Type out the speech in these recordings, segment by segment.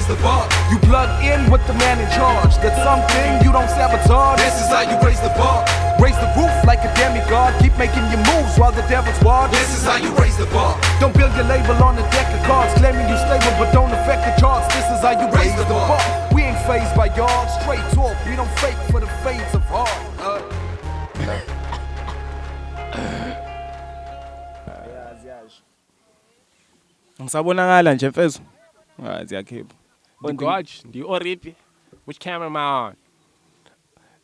the bar. You plug in with the man in charge. That's something you don't sabotage. This is how you raise the bar. Raise the roof like a demigod. Keep making your moves while the devil's watch. This is how you raise the bar. Don't build your label on a deck of cards, claiming you stable but don't affect the charts. This is how you raise the bar. We ain't phased by y'all. Straight talk, we don't fake for the faints of heart. Ngisabonakala nje mfethu. Ziyakhipha. Gorge, do you oripi? Which camera am I on?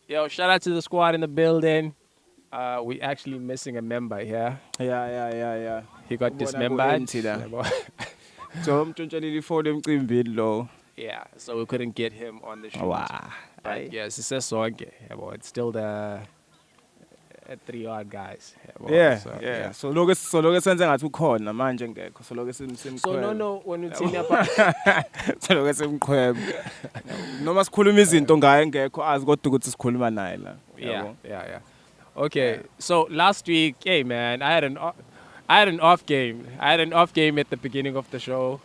Yo, shout out to the squad in the building. We actually missing a member here. Yeah. He got dismembered. So umtshontshelile ifoni emcimbini lo. Yeah, so we couldn't get him on the show. Wow. But yes, it's a song. It's still the 3 odd guys. Yeah. So lokho senze ngathi ukhona manje ngekho. So lokho simkhwebe. So no when you tell me about so lokho simkhwebe. Noma sikhuluma izinto ngaye ngekho azi kodwa ukuthi sikhuluma naye la. Yeah. Okay. So last week, hey man, I had an off game. I had an off game at the beginning of the show.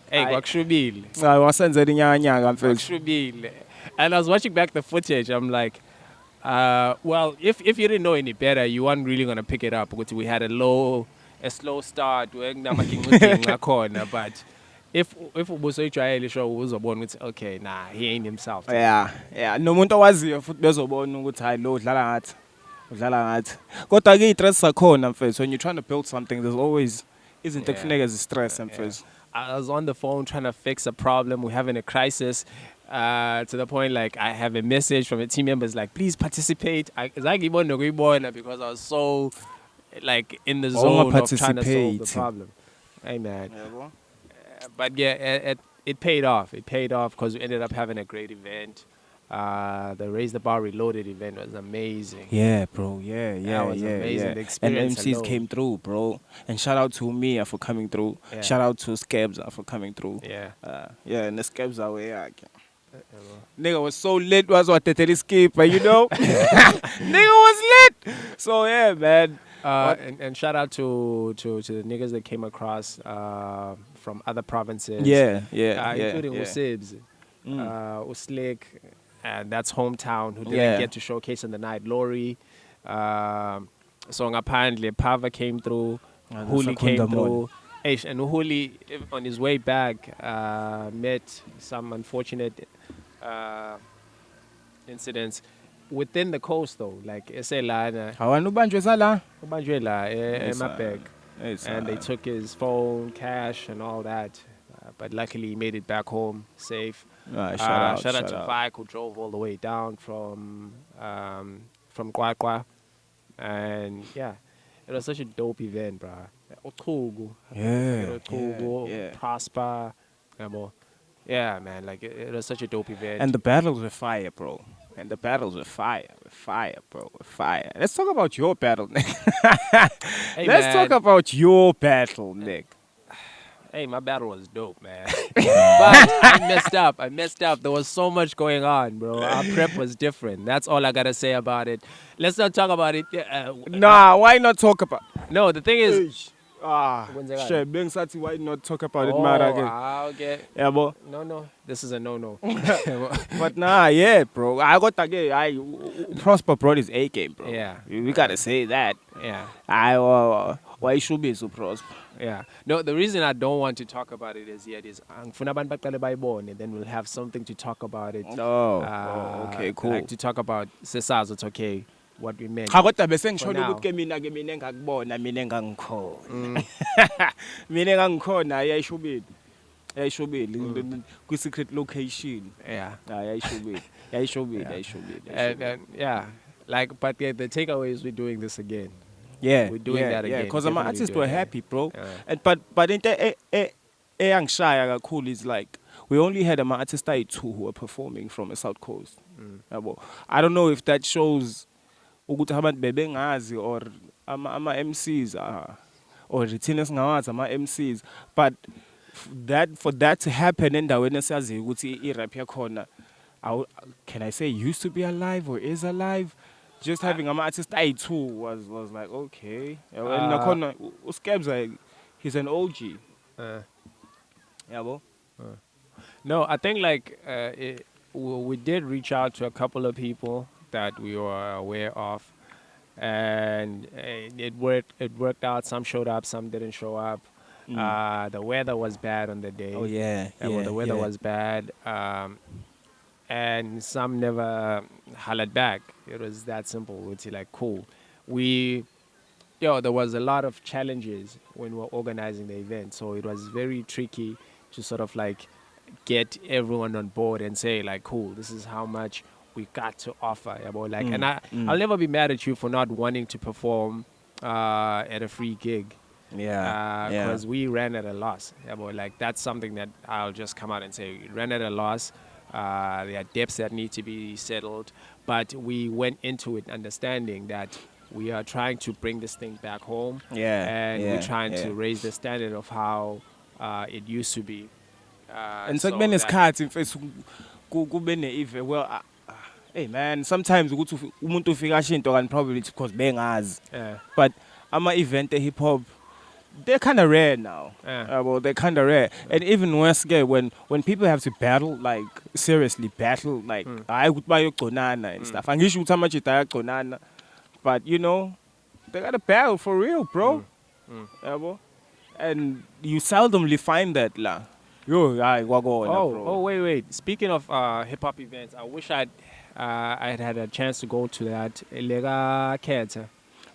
Hey, kwakushubile. Wasenzela inyanga mfethu. Kwakushubile. And I was watching back the footage. I'm like, well, if you didn't know any better, you weren't really gonna pick it up because we had a slow start. But if ubusoyijwayele show uzobona ukuthi okay, nah, he ain't himself. Yeah. Nomuntu owaziyo futhi bezobona ukuthi hayi lo udlala ngathi. Kodwa ke istress sakhona mfethu. When you're trying to build something, there's always izinto ekufuneka zistress mfethu. I was on the phone trying to fix a problem. We're having a crisis. To the point like I have a message from a team members like, please participate. Because I was so like in the zone of trying to solve the problem. Hey man. But yeah, it paid off. It paid off because we ended up having a great event. The Raise the Bar Reloaded event was amazing. Yeah, bro. Yeah. That was amazing. The experience and MCs alone. came through, bro. And shout out to Mia for coming through. Yeah. Shout out to Skebza for coming through. Yeah. And the Skebza way. Nigga was so lit, was what they skip, but you know, nigga was lit. So yeah, man. And shout out to the niggas that came across from other provinces. Yeah. Including Usibs, Uslick, and that's hometown who didn't get to showcase in the night. Lori, so apparently Pava came through, Huli came through. And Uhuli, on his way back, met some unfortunate incidents within the coast, though. Like, and they took his phone, cash, and all that. But luckily, he made it back home safe. Shout out to Vike, who drove all the way down from Kwakwa. And yeah, it was such a dope event, bro. Prosper. Yeah, man, like it was such a dope event. And the battles were fire, bro. Fire, bro. Let's talk about your battle, Nick. Let's talk about your battle, Nick. Hey, my battle was dope, man. But I messed up. There was so much going on, bro. Our prep was different. That's all I gotta say about it. Let's not talk about it. Why not talk about? No, the thing is. Shit, being sati, why not talk about it, man? Okay. Yeah, bro. No. This is a no. But yeah, bro. I got again. Prosper brought his A game, bro. Yeah. We gotta say that. Yeah. Why should be so Prosper? Yeah. No, the reason I don't want to talk about it is and then we'll have something to talk about it. Okay, cool. Like to talk about Cesar's, it's okay. What we meant. Kodwa bese ngisholo ukuthi ke mina engakubona mina engangikhona. Mina engangikhona yayishubili ku secret location. Yeah. Yayishubili. And yeah, like but the takeaway is we're doing this again. Yeah, we're doing that again. Because my artists were happy, bro. And but into eyangishaya kakhulu is like we only had my artists 2 who were performing from the South Coast. I don't know if that shows ukuthi abantu bebengazi or ama MCs or retainers ngawazi ama MCs, but for that to happen endaweni esiyazi ukuthi i-rap yakhona can I say used to be alive or is alive, just having ama artists 2 was like okay. And nakhona uSkebza, he's an OG. Yabo. No, I think like we did reach out to a couple of people that we were aware of, and it worked. It worked out. Some showed up, some didn't show up. The weather was bad on the day. Oh yeah, Well, the weather was bad, and some never hollered back. It was that simple. It's like cool. There was a lot of challenges when we were organizing the event, so it was very tricky to sort of like get everyone on board and say like, cool, this is how much we got to offer. Like, and I'll never be mad at you for not wanting to perform at a free gig. Because we ran at a loss. Like that's something that I'll just come out and say, we ran at a loss. There are debts that need to be settled, but we went into it understanding that we are trying to bring this thing back home. And we're trying to raise the standard of how it used to be. And so many cards in face kube ne-event. Well, hey man, sometimes ukuthi umuntu ufika shinto kan probably because bengazi. But ama-event hip hop, they're kind of rare now. They're kind of rare. And even worse, when people have to battle, like seriously battle, like I would buy konana and stuff. Angisho ukuthi amajita konana, but you know, they got to battle for real, bro. And you seldomly find that la. Wait. Speaking of hip hop events, I wish I'd had a chance to go to that Lega Cancer.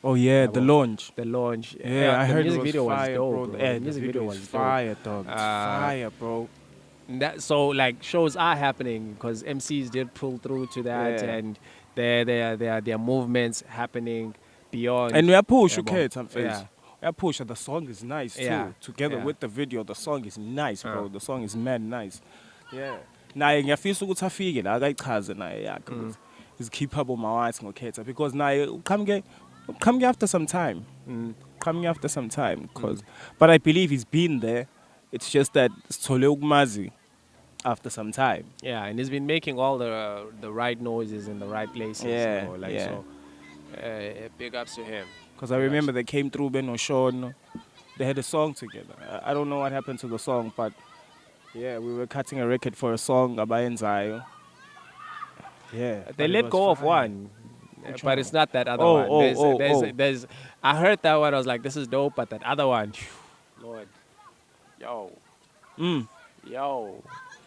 Oh yeah, the launch. The launch. Yeah, I heard the music it was video fire, was dope, bro. bro. Yeah, The music video was fire, dog. Fire, bro. So like shows are happening because MCs did pull through to that, and there are movements happening beyond. And we are push, okay, some face. We are push. The song is nice too. Together with the video, the song is nice, bro. The song is mad nice. Yeah. Now ngiyafisa ukuthi afike la akayichaze naye yakhe. Is keep up on my eyes ngokhetha because now come after some time. Coming after some time, but I believe he's been there. It's just that Sole Ugmazi after some time. Yeah, and he's been making all the right noises in the right places. So big ups to him. Because I remember they came through Ben Oshon. They had a song together. I don't know what happened to the song, but yeah, we were cutting a record for a song Abayenzayo. Yeah, they let go of one. But it's not that other one. There's I heard that one. I was like, this is dope. But that other one, Lord, yo.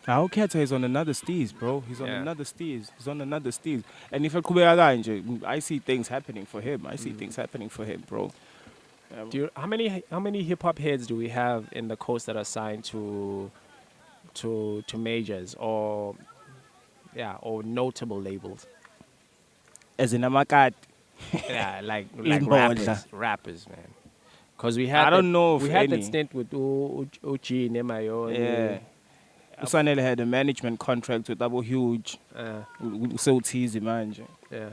Our Keta is on another steez, bro. He's on another steez. And if I see things happening for him. Bro. How many hip hop heads do we have in the coast that are signed to majors or notable labels? As in Amakat. like Imbodla. rappers, man. Because we had that stint with Uchi Nemayo. Yeah. Usanele had a management contract with Double Huge. So teasy, man. Yeah.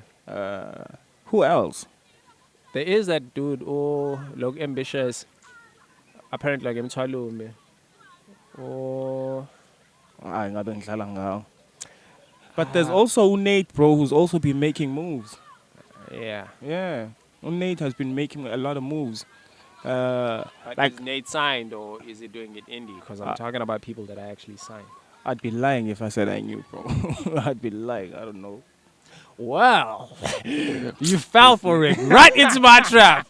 Who else? There is that dude, look ambitious. Apparently, like Mtwalume. But there's also Nate, bro, who's also been making moves. Yeah. Nate has been making a lot of moves. Like is Nate signed or is he doing it indie? Because I'm talking about people that I actually signed. I'd be lying if I said I knew, bro. I'd be lying. I don't know. Wow. You fell for it. Right into my trap.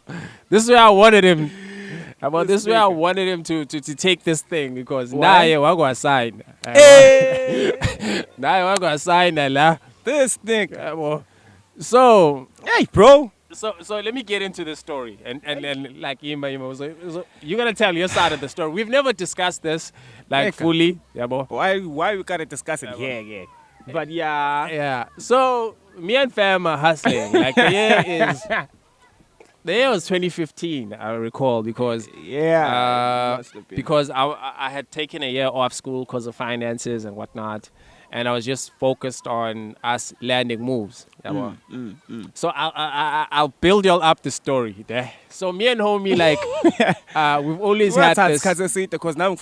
This is where I wanted him. This is where I wanted him to take this thing because now we're going to sign. Now we're going to sign. This thing. So, hey, bro. So let me get into the story and like Ima. So you're gonna tell your side of the story. We've never discussed this fully. Yeah, boy. Why we gotta discuss it? Yeah. But yeah. So me and fam are hustling. Like the year was 2015. I recall because because I had taken a year off school because of finances and whatnot. And I was just focused on us landing moves. So I'll build y'all up the story there. So me and homie, like, we've always had this. Because now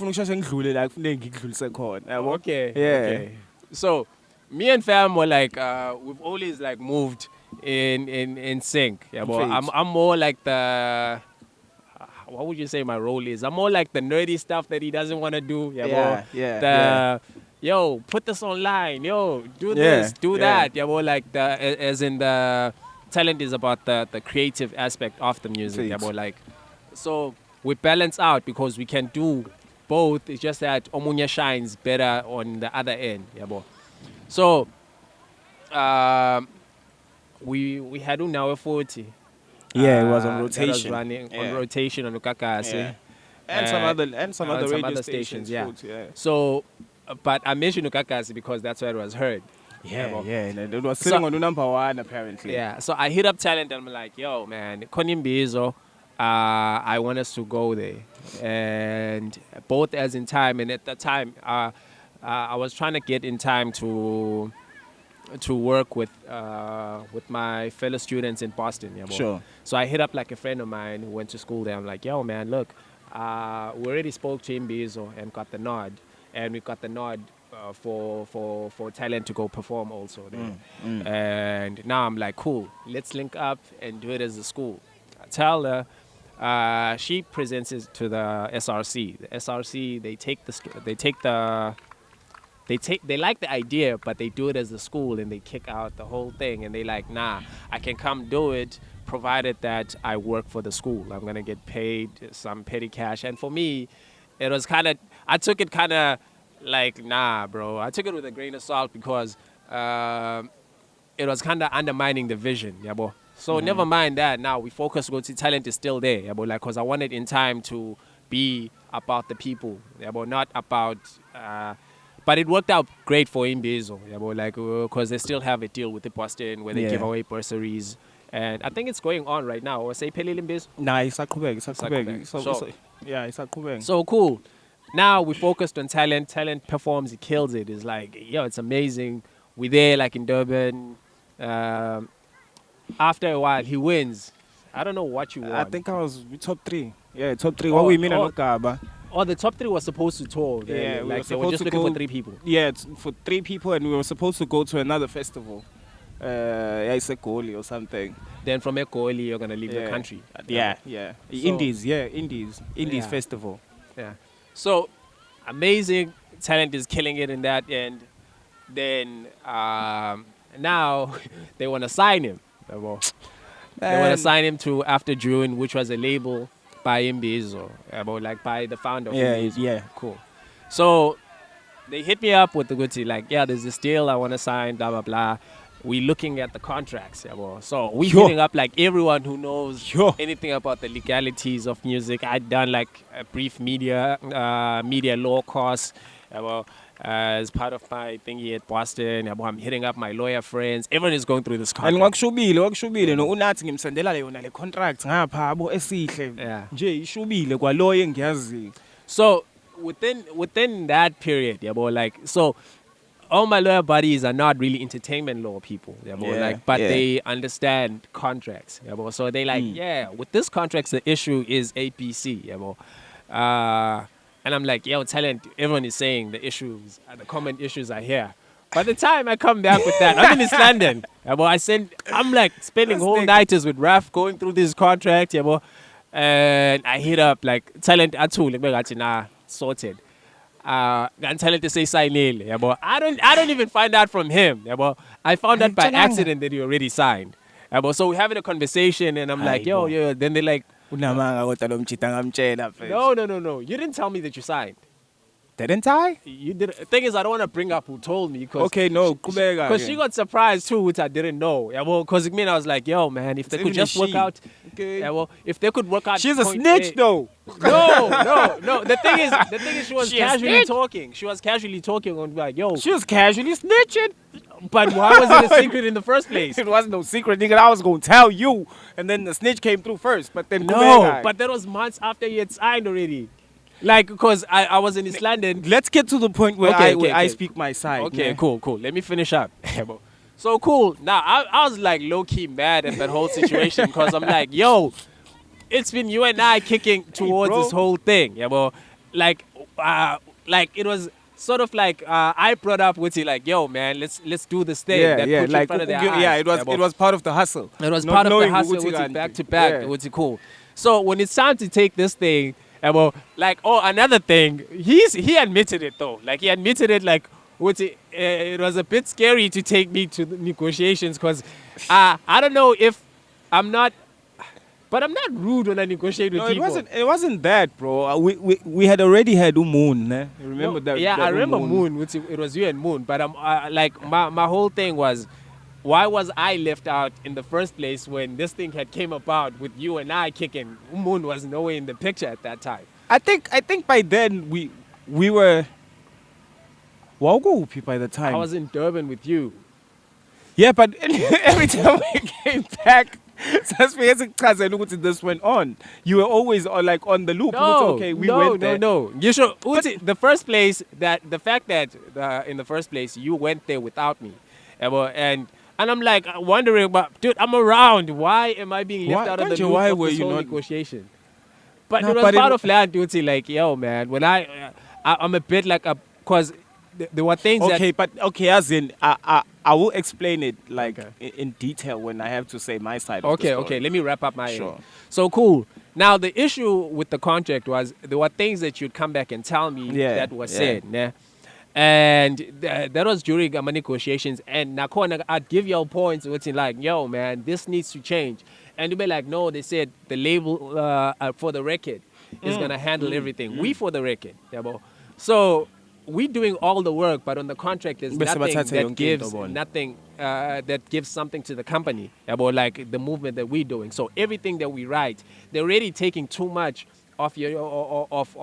Okay. So me and fam were like, we've always like moved in sync. I'm more like the. What would you say my role is? I'm more like the nerdy stuff that he doesn't want to do. yo, put this online, yo, do Yeah, this, do yeah. that. Yeah, well, like as in the talent is about the creative aspect of the music. Yeah, Right. well, like so we balance out because we can do both. It's just that Omunya shines better on the other end. Yeah, boy. So we had Unawe 40. Yeah, it was on That was rotation. running on Yeah. rotation on Ukakase. Yeah. And some other and radio stations. yeah. too, yeah. So, but I mentioned Ukakase because that's where it was heard. Yeah, bro. yeah. And it was sitting on the number one apparently. Yeah. So I hit up Talent and I'm like, yo, man, Konimbizo, I want us to go there. And both as in time and at the time, I was trying to get in time to work with my fellow students in Boston. Yeah, bro. Sure. So I hit up like a friend of mine who went to school there. I'm like, yo, man, look, we already spoke to Mbizo and got the nod, and we got the nod for Talent to go perform also there. And now I'm like, cool, let's link up and do it as a school. I tell her, she presents it to the SRC. The SRC, they like the idea, but they do it as a school and they kick out the whole thing. And they like, nah, I can come do it provided that I work for the school. I'm going to get paid some petty cash. And for me, it was I took it kind of like, nah, bro. I took it with a grain of salt because it was kind of undermining the vision, yeah, bro. So never mind that. Now we focus, go to Talent is still there, yeah, bro. Like, because I wanted in time to be about the people, yeah, bro, not about... But it worked out great for Mbizo, yeah, but like, because they still have a deal with the Boston where they give away bursaries. And I think it's going on right now. Or say Pelile Mbizo? Nah, it's a Quebec. So- Yeah, it's a Quebec. So cool. Now we focused on Talent. Talent performs, he kills it. It's like, yo, it's amazing. We're there like in Durban. After a while, he wins. I don't know what you want. I think I was top 3. Yeah, top 3. What we mean on Okaba. Oh, the top 3 was supposed to tour. Yeah, we were like they were supposed just to looking go- for 3 people. Yeah, it's for 3 people, and we were supposed to go to another festival. Yeah, it's a Goli or something. Then from Ekoli, you're gonna leave the Yeah. country. Yeah. So- Indies Yeah. festival. Yeah. So amazing Talent is killing it in that, and then now they want to sign him. They want to sign him to After June, which was a label by Mbizo, about like by the founder. Of Yeah, Mbizo. yeah. Cool. So they hit me up with the good like, yeah, there's this deal I want to sign, blah blah blah. We looking at the contracts, yeah, bro. So we Sure. hitting up like everyone who knows Sure. anything about the legalities of music. I'd done like a brief media law course, yeah, bro, as part of my thingy at Boston. Yeah, bro, I'm hitting up my lawyer friends. Everyone is going through this And contract. wakushubile no unathi ngimsendela yona le contract ngapha abo esihle Yeah. nje ishubile kwaloyo engiyaziyo. So within that period, yeah, bro, like so. All my lawyer buddies are not really entertainment law people, yeah, bro, Yeah, like, but yeah. they understand contracts, yeah, bro. So they like, yeah, with this contracts, the issue is APC, yeah, bro. And I'm like, yo, Talent, everyone is saying the issues, the common issues are here. By the time I come back with that, I'm in East London, yeah, bro. I'm like spending whole nighters with Raf going through this contract, yeah, bro. And I hit up like Talent, nah, sorted. And Talent to say sign yeah, but I don't even find out from him, yeah, but I found out by accident that he already signed, yeah, but so we're having a conversation and I'm like, yo, then they're like, Unamanga kodwa lo mchita ngamtshela first. no, you didn't tell me that you signed. Didn't I? You did. The thing is, I don't want to bring up who told me because Okay, no, kubeka. because she got surprised too, which I didn't know. Yeah, well, because I was like, yo, man, if they could even just work she. out, Okay. yeah, well, if they could work out. She's a point snitch A- though. No. The thing is, she was She a casually snitch? talking. She was casually talking on like, yo, She was casually snitching. but why was it a secret in the first place? It wasn't no secret, nigga. I was gonna tell you, and then the snitch came through first. But then No, kubeka. but that was months after you had signed already. Like, because I was in East London. Let's get to the point where Okay, I okay. speak my side. Okay, man. cool. Let me finish up. So cool. Now, I was like low-key mad at that whole situation because I'm like, yo, it's been you and I kicking towards bro. this whole thing. Yeah, bro. Like it was sort of like I brought up with you like, yo, man, let's do this thing. Yeah, that yeah, put you in like front of their yeah, eyes. it was part of the hustle. It was Not part of the knowing hustle, ukuthi which is kanti. back to back, Yeah. which is cool. So when it's time to take this thing, well, like, oh, another thing, he admitted it though. Like he admitted it like it was a bit scary to take me to the negotiations because I don't know if I'm not, but I'm not rude when I negotiate with No, people. it wasn't that, bro. We had already had Moon. You remember No, that? yeah, that I remember Moon. It was you and Moon. But like my whole thing was, why was I left out in the first place when this thing had came about with you and I kicking? Moon was nowhere in the picture at that time. I think by then we were. Wawukuphi by the time. I was in Durban with you. Yeah, but every time we came back, this went on. You were always on the loop. Okay, we went there. No. You should. The first place the fact that in the first place you went there without me, and I'm like wondering, but dude, I'm around. Why am I being left Why- out of don't the you- loop why of were this you whole not- negotiation? But No, it was but part it- of land duty. Like, yo, man, when I'm a bit like a, cause there were things Okay, that. but okay, as in, I will explain it like Okay. in detail when I have to say my side. Of the Okay, story. let me wrap up my Sure. end. So cool. Now the issue with the contract was there were things that you'd come back and tell me Yeah, that were yeah. said, né? And that was during my negotiations. And Nakona, I'd give you points, which like, yo, man, this needs to change. And you'd be like, no, they said the label for the record is gonna handle everything. We for the record, yeah, bro. So we doing all the work, but on the contract there's Bese nothing bathatha that yonke gives into bona. nothing that gives something to the company about like the movement that we're doing. So everything that we write, they're already taking too much of your Of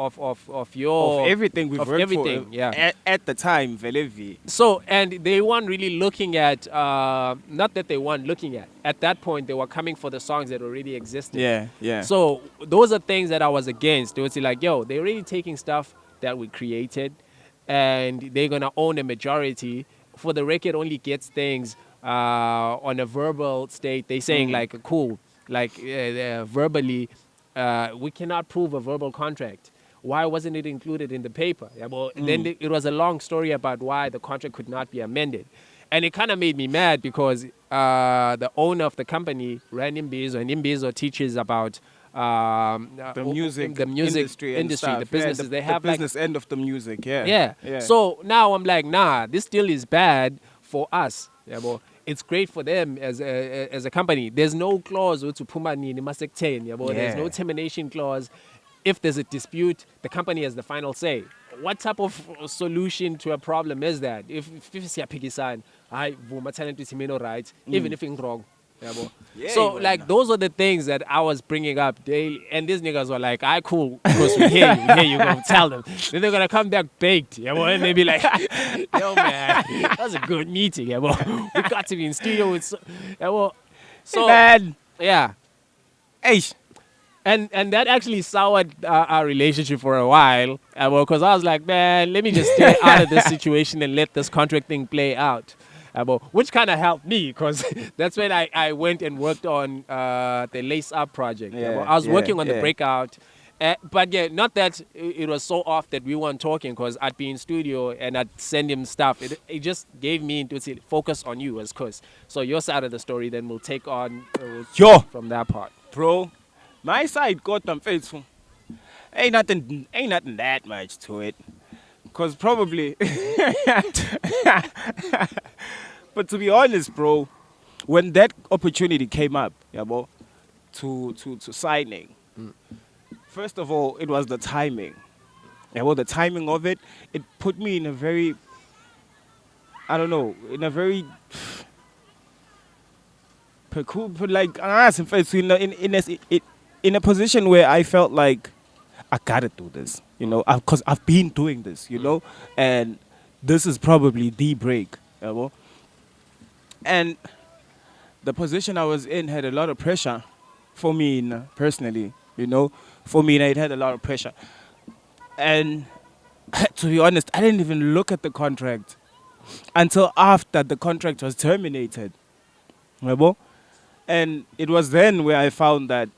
everything we've of worked everything, for yeah. at the time, Velevi. So, and they weren't really looking at, not that they weren't looking at that point, they were coming for the songs that already existed. Yeah. So, those are things that I was against. They would say, like, yo, they're already taking stuff that we created and they're going to own a majority. For the record, only gets things on a verbal state. They're saying, like, cool, like verbally, we cannot prove a verbal contract. Why wasn't it included in the paper? Yeah, well, then it was a long story about why the contract could not be amended. And it kind of made me mad because the owner of the company ran Imbizo, and Imbizo teaches about The music industry, and stuff. the businesses. Yeah, they have the business end of the music. yeah. Yeah. So now I'm like, nah, this deal is bad for us. Yeah, but it's great for them as a company. There's no clause to Pumani in Masekten. Yeah, but there's no Yeah. termination clause. If there's a dispute, the company has the final say. What type of solution to a problem is that? If Pikisan, I Vuma Talent is right, even if it's wrong. Yeah, bo. Yeah, So you like were. those are the things that I was bringing up daily, and these niggas were like, "I cool, because we hear you go tell them." Then they're gonna come back baked, yeah, bo, and they be like, "Yo, man, that was a good meeting, yeah, bo. We got to be in studio with, yeah, bo. So Man, yeah." hey, And that actually soured our relationship for a while. Because I was like, man, let me just stay out of this situation and let this contract thing play out. Which kind of helped me because that's when I went and worked on the Lace Up project. Yeah, I was working on the yeah. Breakout. But yeah, not that it was so off that we weren't talking because I'd be in studio and I'd send him stuff. It just gave me into focus on you as Kuss. So your side of the story then we'll take on Yo. from that part. bro, my side got them faithful. Ain't nothing that much to it. Cause probably, but to be honest, bro, when that opportunity came up, yeah, bro, to signing. First of all, it was the timing. Yeah, well, the timing of it put me in a very, I don't know, in a very like in a position where I felt like I gotta do this, you know, because I've been doing this, you know, and this is probably the break, you know? And the position I was in had a lot of pressure for me personally, you know. For me, it had a lot of pressure. And to be honest, I didn't even look at the contract until after the contract was terminated. Remember? And it was then where I found that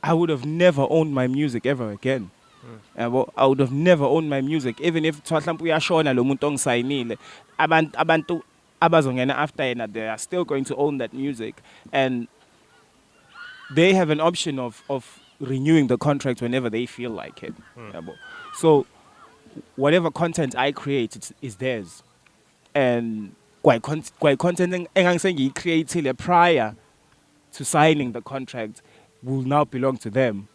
I would have never owned my music ever again. Yabo, I would have never owned my music, even if mhlawumbe uyashona lo muntu ongisayinile. Abantu abazongena after yena, they are still going to own that music, and they have an option of renewing the contract whenever they feel like it. Yabo. So whatever content I create is theirs. and quite content engangisengiyi-creatile prior to signing the contract will now belong to them.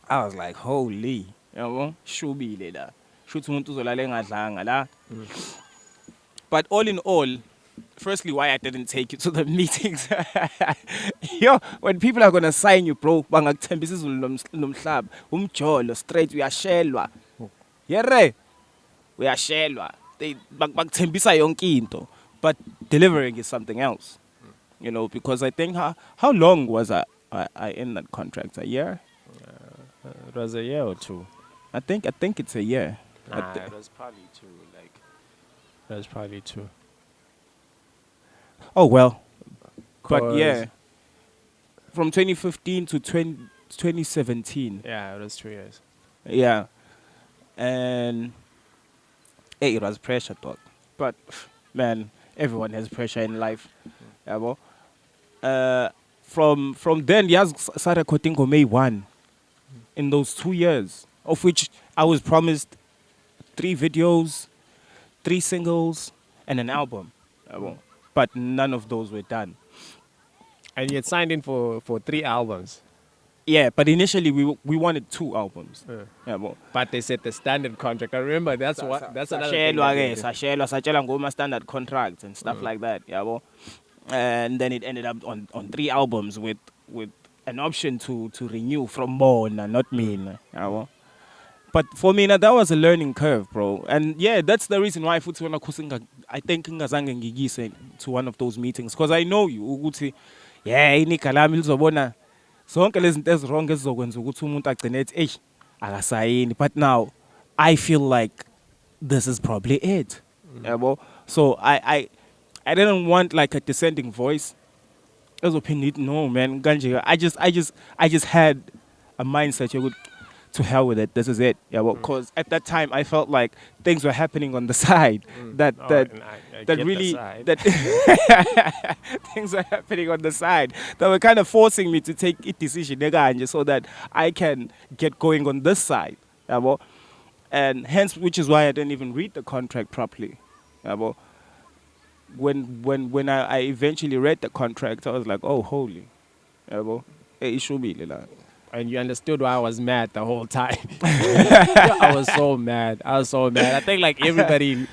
I was like, holy, yabo, shubile la. Shuthi umuntu uzolala engadlanga la. But all in all, firstly, why I didn't take you to the meetings. Yo, when people are gonna sign you, bro, bangakuthembisa izulu nomhlaba, umjolo straight uyashelwa. Yere, uyashelwa. They bakuthembisa yonke into, but delivering is something else. You know, because I think how long was I in that contract? A year? It was a year or two. I think it's a year. Nah, it was probably two. It was probably two. Oh well, but 'Cause- yeah, from 2015 to 2017. Yeah, it was 2 years. Yeah, and hey, it was pressure, dog. But man, everyone has pressure in life. Yeah, well, from then, Yaz started quoting May 1 in those 2 years, of which I was promised 3 videos, 3 singles, and an album. Yeah, well, but none of those were done. And you had signed in for 3 albums. Yeah, but initially we wanted 2 albums. Yeah. Yeah, well, But they said the standard contract. I remember that's another thing. Sashelwa they ke, did. sashelwa satshela ngoma standard contracts and stuff like that, yabo. And then it ended up on 3 albums with an option to renew from Bona, not Mina, yabo. But for me, that was a learning curve, bro. And yeah, that's the reason why futhi wena Kusinga, I think ngazange ngigise to one of those meetings, because I know you ukuthi yeah, inika lami lizobona zonke lezi zinto ezirong ezizokwenza ukuthi umuntu agcine ethi ey akasayini. But now I feel like this is probably it. Yabo. So I didn't want like a dissenting voice. No man, kanje. I just had a mindset you would to hell with it. This is it. Yeah, well, because at that time I felt like things were happening on the side that Oh, that and I that get the really side. that things were happening on the side that were kind of forcing me to take a decision so that I can get going on this side. Yeah, well, and hence, which is why I didn't even read the contract properly. Yeah, well, when I eventually read the contract, I was like, oh holy, yeah, well, it should be like. And you understood why I was mad the whole time. I was so mad. I think like everybody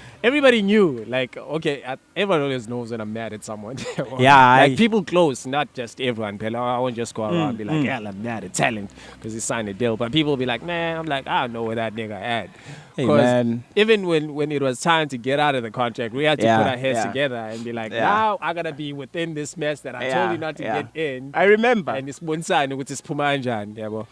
knew. Like, okay, everyone always knows when I'm mad at someone. Yeah, like people close, not just everyone. I won't just go around and be like, yeah, I'm mad at Talent because he signed a deal. But people will be like, man, I'm like, I don't know where that nigga at. Hey, 'Cause man. even when it was time to get out of the contract, we had to Yeah, put our heads yeah. together and be like, Yeah. now I gotta be within this mess that I told Yeah, you not to yeah. get in. I remember. And it's Bunsani, which is Pumanjan. Yeah, well.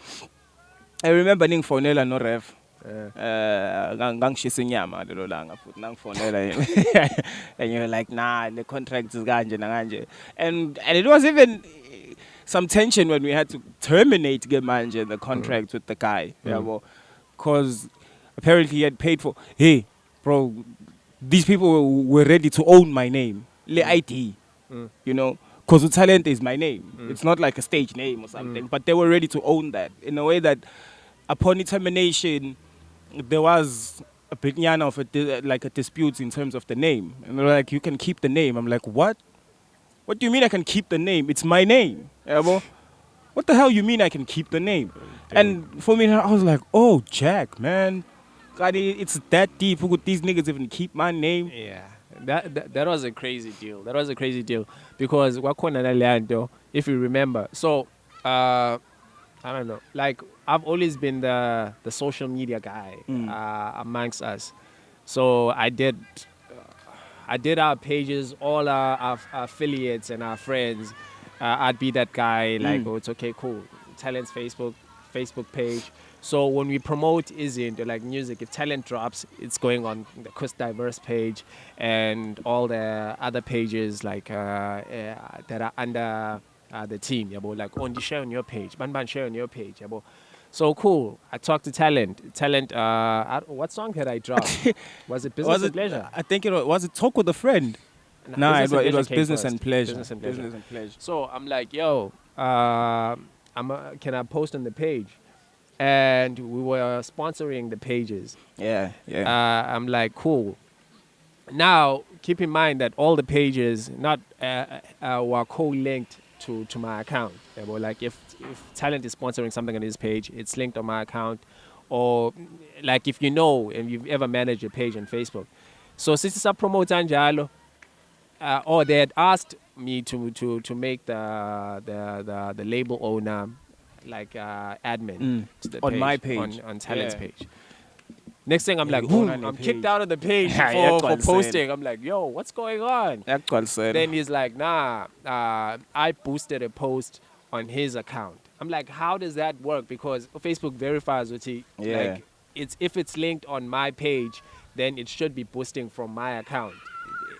I remember ningifonela no ref. Ngangishisa inyama lelo langa futhi nangifonela and you're like nah the contract is kanje nakanje and it was even some tension when we had to terminate ke manje the contract with the guy yabo, because apparently he had paid for hey bro these people were ready to own my name le ID you know, because Talente is my name. It's not like a stage name or something, but they were ready to own that in a way that upon termination, there was a bit of a dispute in terms of the name. And they're like, you can keep the name. I'm like, what? What do you mean I can keep the name? It's my name. Yeah, well, what the hell you mean I can keep the name? And for me, I was like, oh, Jack, man. God, it's that deep. Who could these niggas even keep my name? Yeah, that was a crazy deal. That was a crazy deal because wakhona nalento, if you remember. So I don't know. Like I've always been the social media guy amongst us. So I did our pages, all our affiliates and our friends. I'd be that guy. Like, oh, it's okay, cool. Talent's Facebook page. So when we promote Isn't like music, if Talent drops, it's going on the Kuss Diverse page and all the other pages like that are under the team. Yeah, like on the share on your page, Ban share on your page. Yeah, so cool. I talked to Talent. What song had I dropped? Was it Business and Pleasure? I think was it Talk with a Friend? No, it was Business and Pleasure. Business and Pleasure. Business and Pleasure. So I'm like, yo, can I post on the page? And we were sponsoring the pages. Yeah. I'm like, cool. now keep in mind that all the pages not were co-linked to my account. Well, like if Talent is sponsoring something on his page, it's linked on my account, or like if you know and you've ever managed a page on Facebook. So since it's a promote anjalo, or they had asked me to make the label owner like admin to the On page, my page. on Talent's Yeah. page. Next thing I'm like, you own boom, on I'm the kicked page. out of the page Yeah, for that's posting. I'm like, yo, what's going on? Then Then he's like, nah, I boosted a post on his account. I'm like, how does that work? Because Facebook verifies what he Yeah. like. It's if it's linked on my page, then it should be boosting from my account.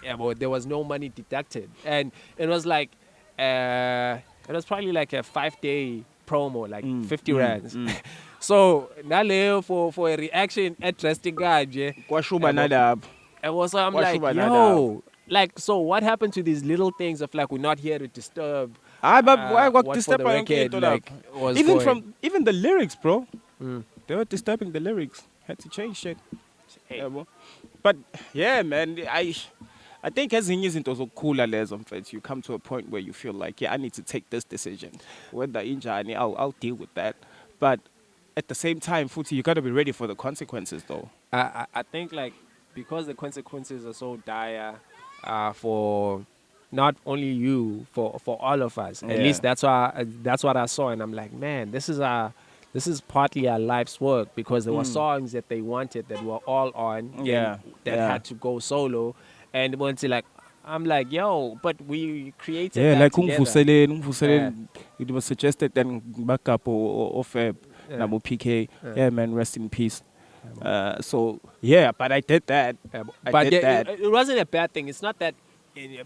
Yeah, but there was no money deducted, and it was like, it was probably like a 5-day promo, like 50 rands. So naleyo for a reaction interesting guy, kwashuba nalapho. and also I'm like, Washuba yo, like, so what happened to these little things of like, we're not here to disturb. Hayi why what got for disturb the by record, yonke like, into was even going. even the lyrics, bro. They were disturbing the lyrics. Had to change shit. Yabo. But yeah, man, I think ezinye izinto zokukhula lezo mfethu, you come to a point where you feel like, yeah, I need to take this decision. Whether injani, I'll deal with that. But at the same time, futhi, you got to be ready for the consequences though. I think like because the consequences are so dire for not only you, for all of us. At Yeah. least that's what I saw, and I'm like, man, this is partly our life's work, because there were songs that they wanted that were all on, and Yeah, that yeah. had to go solo, and once like. I'm like, yo, but we created Yeah, that like together. Umvuseleni, it was suggested then backup or Feb, Nabo PK. Yeah, man, rest in peace. So yeah, but I did that. I did yeah, that. it wasn't a bad thing. It's not that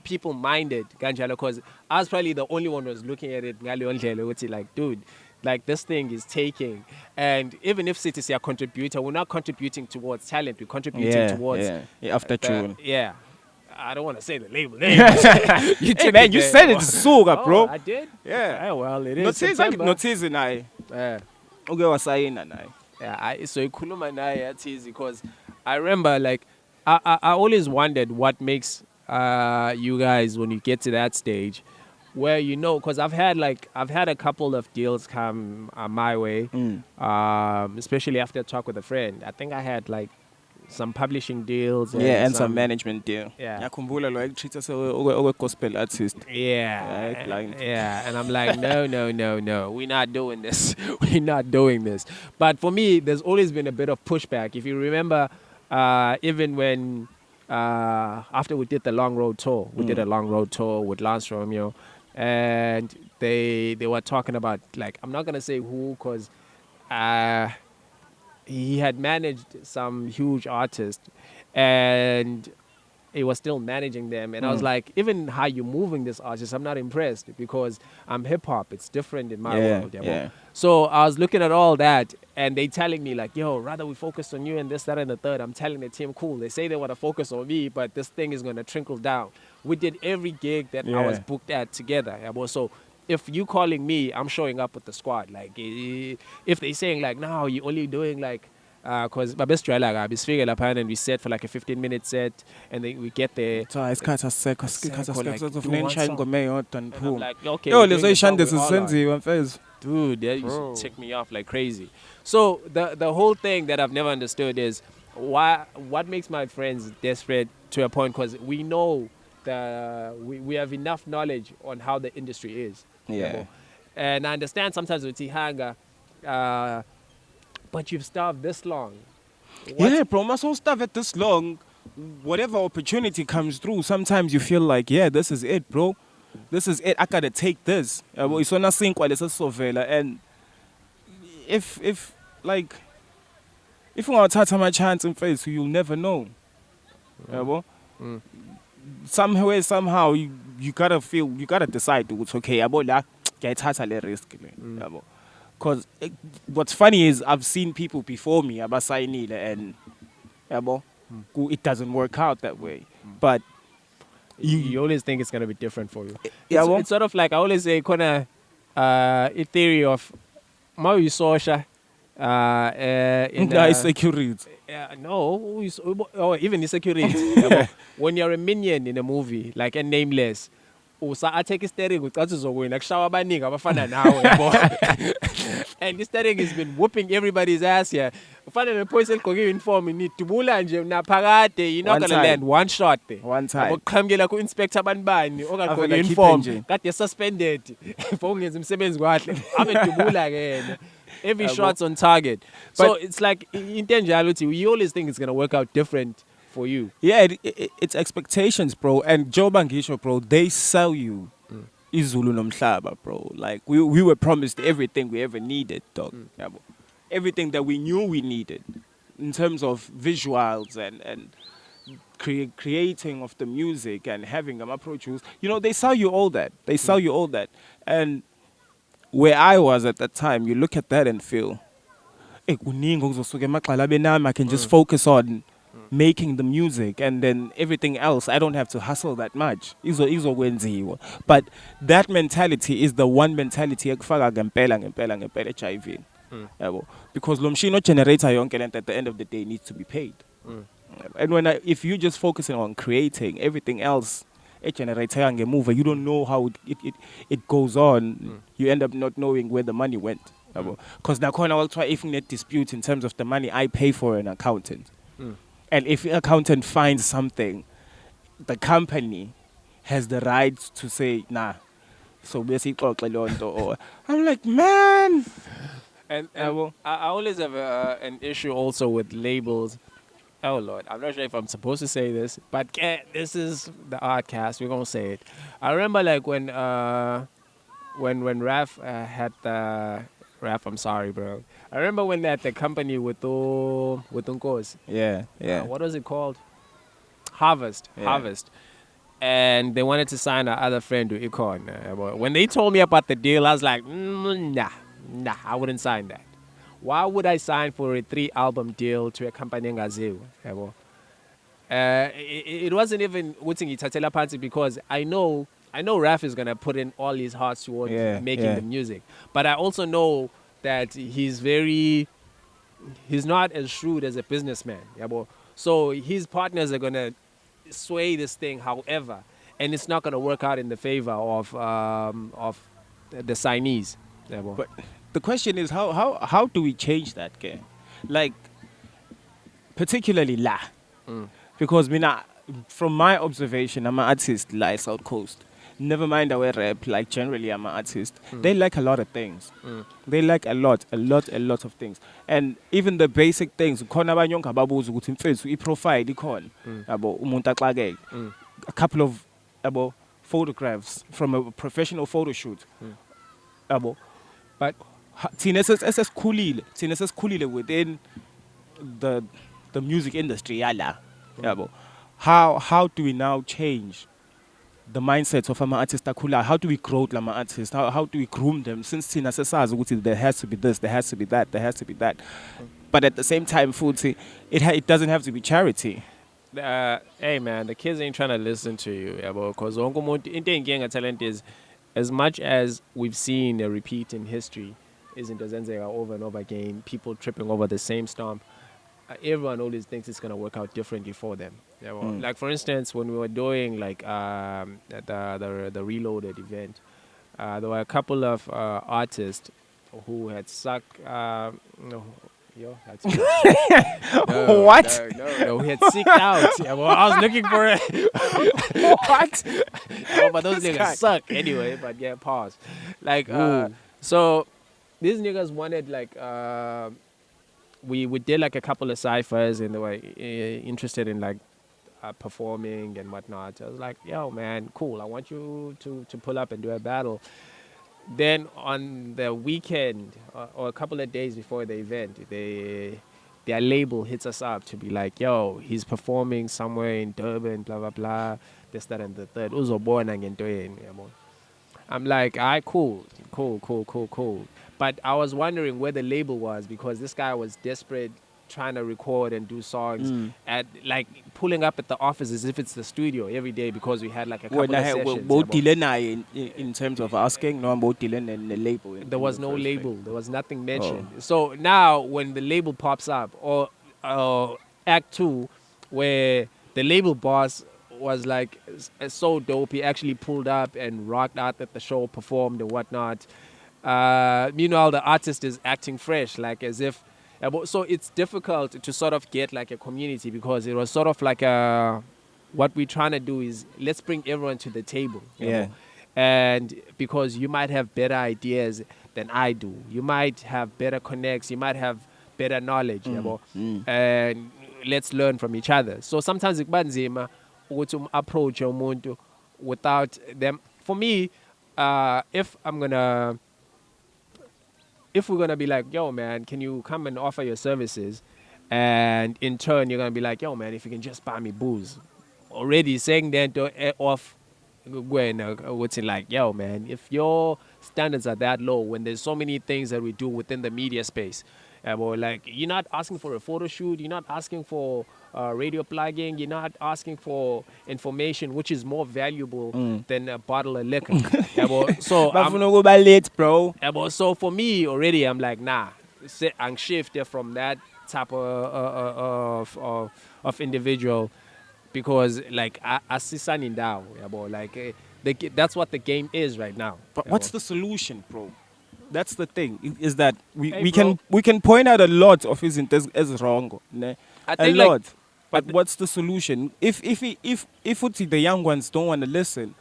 people minded Ganjalo, because I was probably the only one who was looking at it like, dude, like this thing is taking, and even if cities are contributor, we're not contributing towards talent. We're contributing towards After June. Yeah. I don't want to say the label name. Hey man, you said it suga, bro. I did. Yeah. Well, it is. Notice September. notice naye. Yeah. Uke wasayina naye. Yeah, so ikhuluma naye yathi, because I remember like I always wondered what makes you guys when you get to that stage where because I've had a couple of deals come my way, especially after a talk with a friend. I think I had like some publishing deals And some management deal. Yeah. Yakhumbula lo treat us a gospel artist. Yeah, client. yeah, and I'm like, no, we're not doing this. We're not doing this. But for me, there's always been a bit of pushback. If you remember, even when after we did the long road tour, we did a long road tour with Lance Romeo, and they were talking about, like, I'm not gonna say who, because he had managed some huge artists, and he was still managing them, and I was like, even how you're moving this artist, I'm not impressed, because I'm hip hop. It's different in my world. Yeah. So I was looking at all that, and they telling me like, yo, rather we focus on you and this, that, and the third. I'm telling the team, cool. They say they want to focus on me, but this thing is going to trickle down. We did every gig that I was booked at together. So if you calling me, I'm showing up with the squad. Like, if they saying like, no, you only doing like, because my best try like I was figuring up and we set for like a 15-minute set, and then we get there. So isikhathi asisekho Like, do kufuneka one nishaya song. ingoma eyodwa And I'm niphume. like, okay, Yo we're doing lezo the song ey'shande with all our- zisenziwe mfethu. Dude, that used to tick me off like crazy. So the whole thing that I've never understood is what makes my friends desperate to a point, because we know we have enough knowledge on how the industry is. Yeah. And I understand sometimes with Tihanga, but you've starved this long. Yeah, bro, my soul stuff at this long. Whatever opportunity comes through, sometimes you feel like, yeah, this is it, bro. This is it. I gotta take this. It's not sync while it's a sovela. And if you want to take my chance in face, you'll never know. Somehow you gotta decide it's okay. La get risk. Because what's funny is I've seen people before me and it doesn't work out that way. But you always think it's gonna be different for you. Yeah, It's sort of like I always say, a theory of Maui Sosha, In Security. no, even the security. When you're a minion in a movie, like a Nameless, take steering like shower and this steering has been whooping everybody's ass here. Finally, poison uniform in Tubula and you're not One gonna time. land one shot. One time. Come get like inspector banbani or Avela go uniform khiphe nje. that you're suspended. Phone is msebenzi kwahle. I'm a Tubula again. Every shot's on target. So But- it's like in reality, we always think it's gonna work out different for you. Yeah, it's expectations, bro. And Joe Bangisho, bro, they sell you Izulu nomhlaba, bro. Like we were promised everything we ever needed, dog. Yabo. Everything that we knew we needed in terms of visuals and creating of the music and having them approach you. You know, they sell you all that. They sell you all that. And where I was at that time, you look at that and feel, I can just focus on making the music, and then everything else I don't have to hustle that much. But that mentality is the one mentality ekufaka ngempela HIV. Yabo. Because lo mshini generator yonke lento at the end of the day needs to be paid. And if you just focusing on creating, everything else a generator move, you don't know how it goes on. You end up not knowing where the money went. Because now I will try if net dispute in terms of the money I pay for an accountant. And if an accountant finds something, the company has the right to say, nah. So basically, I'm like, man. And I always have an issue also with labels. Oh Lord, I'm not sure if I'm supposed to say this, but this is the Oddcast. We're gonna say it. I remember like when Raf had the Raf. I'm sorry, bro. I remember when they had the company with Unkos. Yeah. What was it called? Harvest. Yeah. Harvest. And they wanted to sign our other friend to Icon. When they told me about the deal, I was like, nah, I wouldn't sign that. Why would I sign for a 3-album deal to a company ngaziwa? It wasn't even Utingi Tatela Party because I know Raf is gonna put in all his heart towards making the music. But I also know that he's not as shrewd as a businessman. So his partners are gonna sway this thing, however, and it's not gonna work out in the favor of the signees. But the question is, how do we change that, okay? Like, particularly La. Because from my observation, I'm an artist like South Coast. Never mind our rap, like generally I'm an artist. They like a lot of things. They like a lot of things. And even the basic things, profile, a couple of photographs from a professional photo shoot. But thina sesikhulile within the music industry yala. How do we now change the mindsets of ama artists akhula? How do we grow lama artists? How do we groom them? Since thina sesazi ukuthi there has to be this, there has to be that, there has to be that. But at the same time, futhi, it doesn't have to be charity. Hey man, the kids ain't trying to listen to you, because into talent is, as much as we've seen a repeat in history, isn't over and over again, people tripping over the same stomp. Everyone always thinks it's gonna work out differently for them. Like for instance, when we were doing like the Reloaded event, there were a couple of artists who had sucked. That's What? No, we had seeked out. I was looking for it. What? But those niggas suck anyway. But yeah, pause. Like, so these niggas wanted like, we did like a couple of ciphers and they were interested in like performing and whatnot. I was like, yo man, cool. I want you to pull up and do a battle. Then on the weekend or a couple of days before the event, their label hits us up to be like, yo, he's performing somewhere in Durban, blah, blah, blah, this, that, and the third. I'm like, all right, cool. But I was wondering where the label was because this guy was desperate trying to record and do songs at like pulling up at the office as if it's the studio every day because we had like a couple of sessions. both dealing in terms of asking, no, I'm both dealing and the label. There was no label. There was nothing mentioned. So now when the label pops up, or Act 2, where the label boss was like so dope, he actually pulled up and rocked out at the show, performed and whatnot. Meanwhile, the artist is acting fresh, like as if. So it's difficult to sort of get like a community because it was sort of like what we're trying to do is let's bring everyone to the table. You know? And because you might have better ideas than I do, you might have better connects, you might have better knowledge, and let's learn from each other. So sometimes it's banzima to approach umuntu without them. For me, if we're gonna be like, yo man, can you come and offer your services? And in turn, you're gonna be like, yo man, if you can just buy me booze. Already saying that off when what's it like, yo man, if your standards are that low when there's so many things that we do within the media space, well, like you're not asking for a photo shoot, you're not asking for radio plugging, you're not asking for information which is more valuable than a bottle of liquor. So late, bro. So for me already, I'm like, nah, I'm shifted from that type of individual because like I see sunny down. Like that's what the game is right now. But what's the solution, bro? That's the thing. Is that we bro. can point out a lot of his as wrong, ne? I A think lot. like, but what's the solution? If the young ones don't want to listen,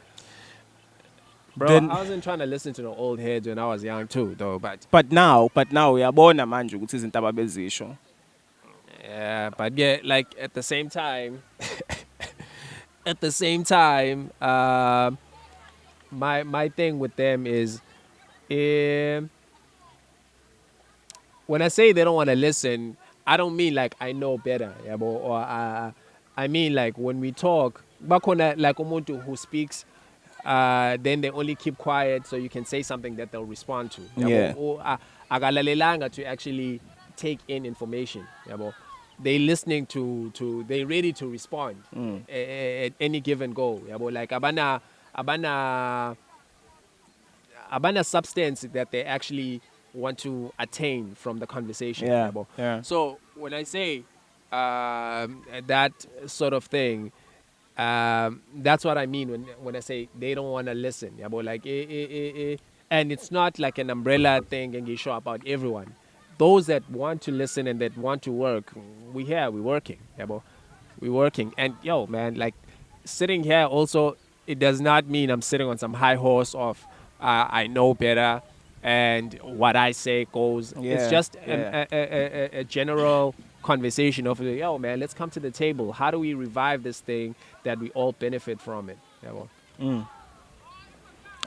bro, then I wasn't trying to listen to the old heads when I was young too, though. but now uyabona manje ukuthi izinto ababezisho. Yeah, but yeah, like at the same time, my thing with them is, when I say they don't want to listen, I don't mean like I know better, or I mean like when we talk, bakhona like umuntu who speaks, then they only keep quiet so you can say something that they'll respond to. Or akalalelanga to actually take in information. They listening to they ready to respond at any given goal. Like abana substance that they actually want to attain from the conversation. So when I say that sort of thing, that's what I mean when I say they don't want to listen. Like and it's not like an umbrella thing and you show about everyone. Those that want to listen and that want to work, we're working. We're working. And yo, man, like sitting here also, it does not mean I'm sitting on some high horse of I know better and what I say goes. It's just a general conversation of, yo, man, let's come to the table. How do we revive this thing that we all benefit from it?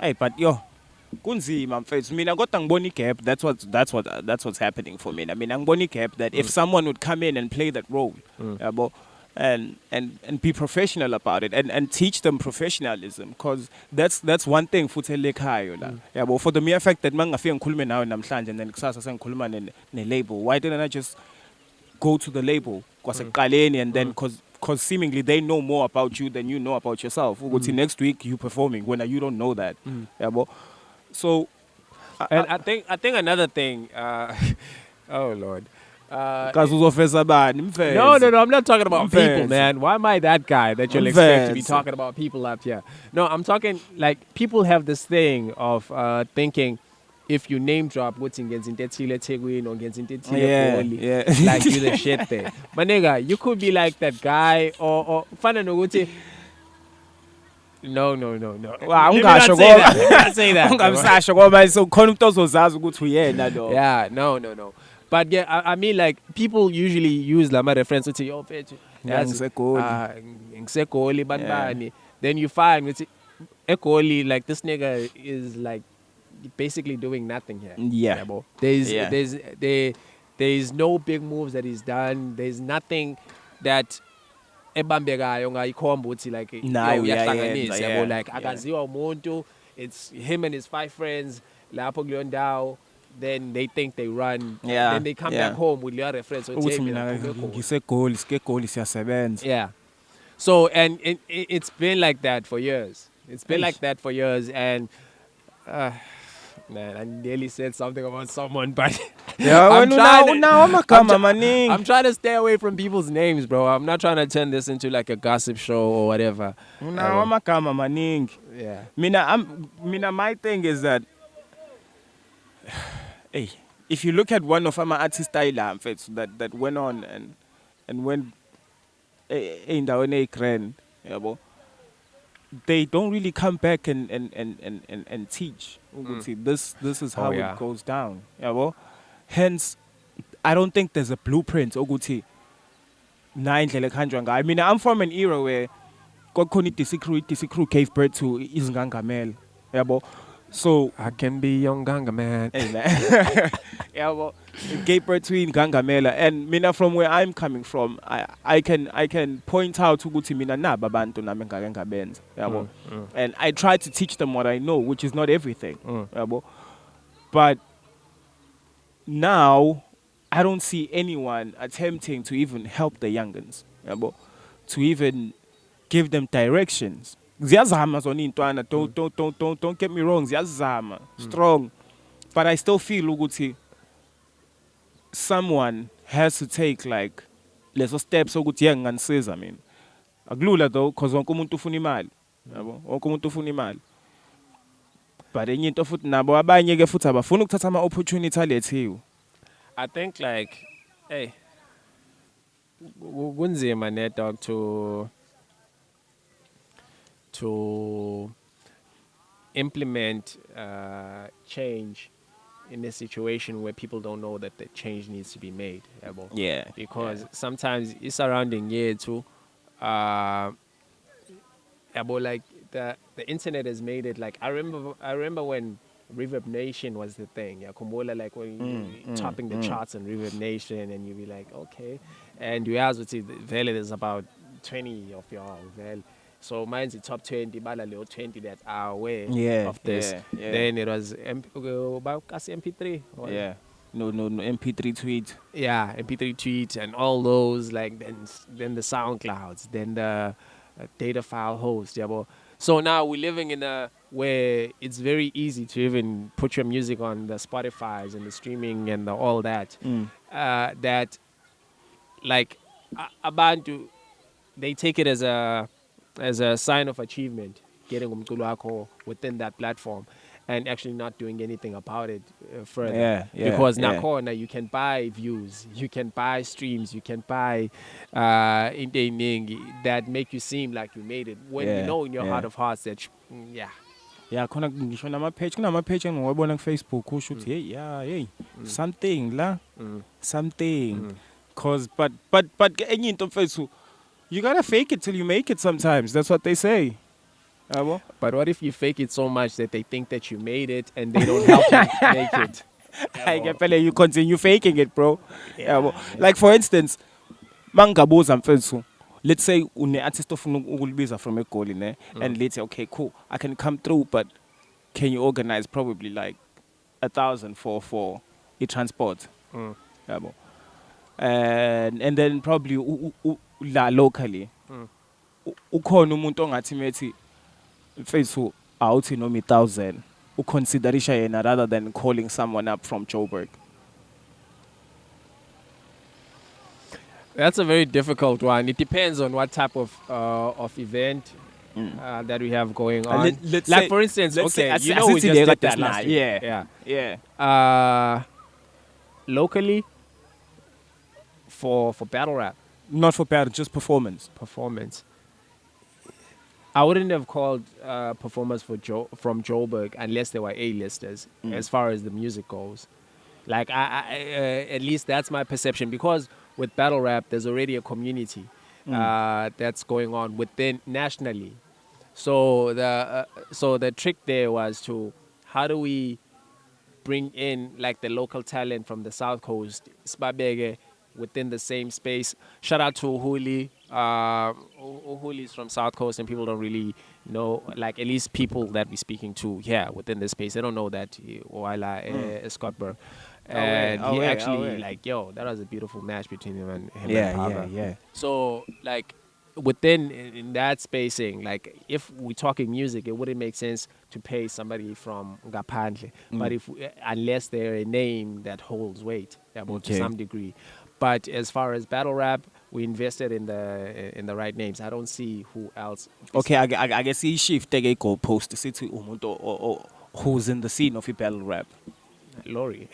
Hey, but yo, kunzima mfethu mina kodwa ngibona igap. That's what's happening for me. I mean, ngibona igap that if someone would come in and play that role, and be professional about it and teach them professionalism, because that's one thing futhi lekhayo la. For the mere fact that mangafika ngikhulume nawe namhlanje and then kusasa sengikhuluma ne label, why didn't I just go to the label kwasekuqaleni and then because seemingly they know more about you than you know about yourself. Next week you performing when you don't know that. So, and I think another thing. Oh Lord. No, I'm not talking about people, man. Why am I that guy that you'll expect to be talking about people up here? No, I'm talking like people have this thing of thinking if you name drop what's in Genzintetsile Tegwin or Genzintetsile like you the shit there. My nigga, you could be like that guy or Fana Noguti. No. Well, Let me not say that. Yeah, no. But yeah, I mean like people usually use Lama reference to your then you find with Ekoli like this nigga is like basically doing nothing here. There's no big moves that he's done. There's nothing that like akaziwa umuntu, it's him and his 5 friends lapho kulondao. then they think they run. Yeah, Then they come yeah. back home with your reference. ukuthi mina ngisegoli sikegoli siyasebenza. Yeah. So, and it's been like that for years. It's been Eish. like that for years. And, man, I nearly said something about someone, but Yeah, I'm trying to- unawo amagama I'm maningi. trying to stay away from people's names, bro. I'm not trying to turn this into like a gossip show or whatever. Unawo amagama maningi. Yeah. Mina my thing is that hey, if you look at one of my artists that went on and went endaweni grand, yabo, they don't really come back and teach. Ukuthi this is how yeah. it goes down. Yabo. Hence, I don't think there's a blueprint. Ukuthi na indlela ekuhanjwa ngayo. I mean, I'm from an era where kwakukhona i-DC Crew gave birth to izingangamela. Yabo. So I can be young ganga, man. hey, man. Yeah, well, it gave birth to Gangamela, and mina from where I'm coming from, I can point out ukuthi mina naba abantu nami ngake ngabenza, yabo. And I try to teach them what I know, which is not everything, yabo. But now I don't see anyone attempting to even help the youngins, yabo, to even give them directions. Ziyazama zona intwana, don't get me wrong, ziyazama, strong. But I still feel ukuthi someone has to take like leso steps ukuthi nganisiza mina. Akulula though because wonke umuntu ufuna imali. Yabo, wonke umuntu ufuna imali. But enye into futhi nabo abanye ke futhi abafuna ukuthatha ama opportunity alethiwe. I think like, hey, kunzima ne dog to implement change in a situation where people don't know that the change needs to be made. Yabo. Yeah. Because sometimes it's surrounding year too. Yabo, like the internet has made it like I remember when Reverb Nation was the thing. Yeah, Kumbola, like when you topping the charts on Reverb Nation, and you be like, okay. And you ask, there's about 20 of y'all. Well, so mine's the top 20, bala little 20 that are aware of this. Yeah. Then it was about MP3. or- Yeah. No, MP3 tweet. Yeah, MP3 tweets and all those, like then the SoundClouds, then the data file host. Yeah, but so now we're living in a where it's very easy to even put your music on the Spotify's and the streaming and all that. That like abantu, they take it as a sign of achievement, getting umculo wakho within that platform, and actually not doing anything about it further. Yeah, because yeah. now you can buy views, you can buy streams, you can buy into iningi that make you seem like you made it when you know in your heart of hearts that Yeah, khona ngisho nama-page kunama-page engiwabona ku-Facebook usho ukuthi hey something la something cause but enye into mfethu, you gotta fake it till you make it sometimes. That's what they say. Yabo. But what if you fake it so much that they think that you made it and they don't help you make it? I can tell you continue faking it, bro. Yabo. Like for instance, mangabuza mfethu, let's say une artist ofuna ukulibiza from eGoli ne, and let's say okay cool, I can come through, but can you organize probably like 1,000 for e-transport? Yabo. And then probably la locally ukhona umuntu ongathi methi mfethu awuthi noma 1,000 uconsiderisha yena rather than calling someone up from Joburg. That's a very difficult one. It depends on what type of event that we have going on. Let's like say- for instance, let's say okay, you as- know as we it's just in did the that last Gattas week. now, Yeah. Locally, for battle rap Not for bad, just performance. performance, I wouldn't have called performers from Joburg unless they were A-listers as far as the music goes. Like I at least that's my perception, because with battle rap there's already a community that's going on within nationally. So the trick there was to how do we bring in like the local talent from the South Coast, Sibabeke within the same space. Shout out to Uhuli. Uhuli is from South Coast, and people don't really know, like at least people that we're speaking to here within the space, they don't know that Waila is Scottberg. And he actually like, yo, that was a beautiful match between him and Hava. yeah. So like within in that spacing, like if we're talking music, it wouldn't make sense to pay somebody from Ngaphandle. But if unless they're a name that holds weight, to some degree. But as far as battle rap, we invested in the right names. I don't see who else. Okay, I guess he shift take a goalpost to see to umuntu who's in the scene of battle rap. Laurie.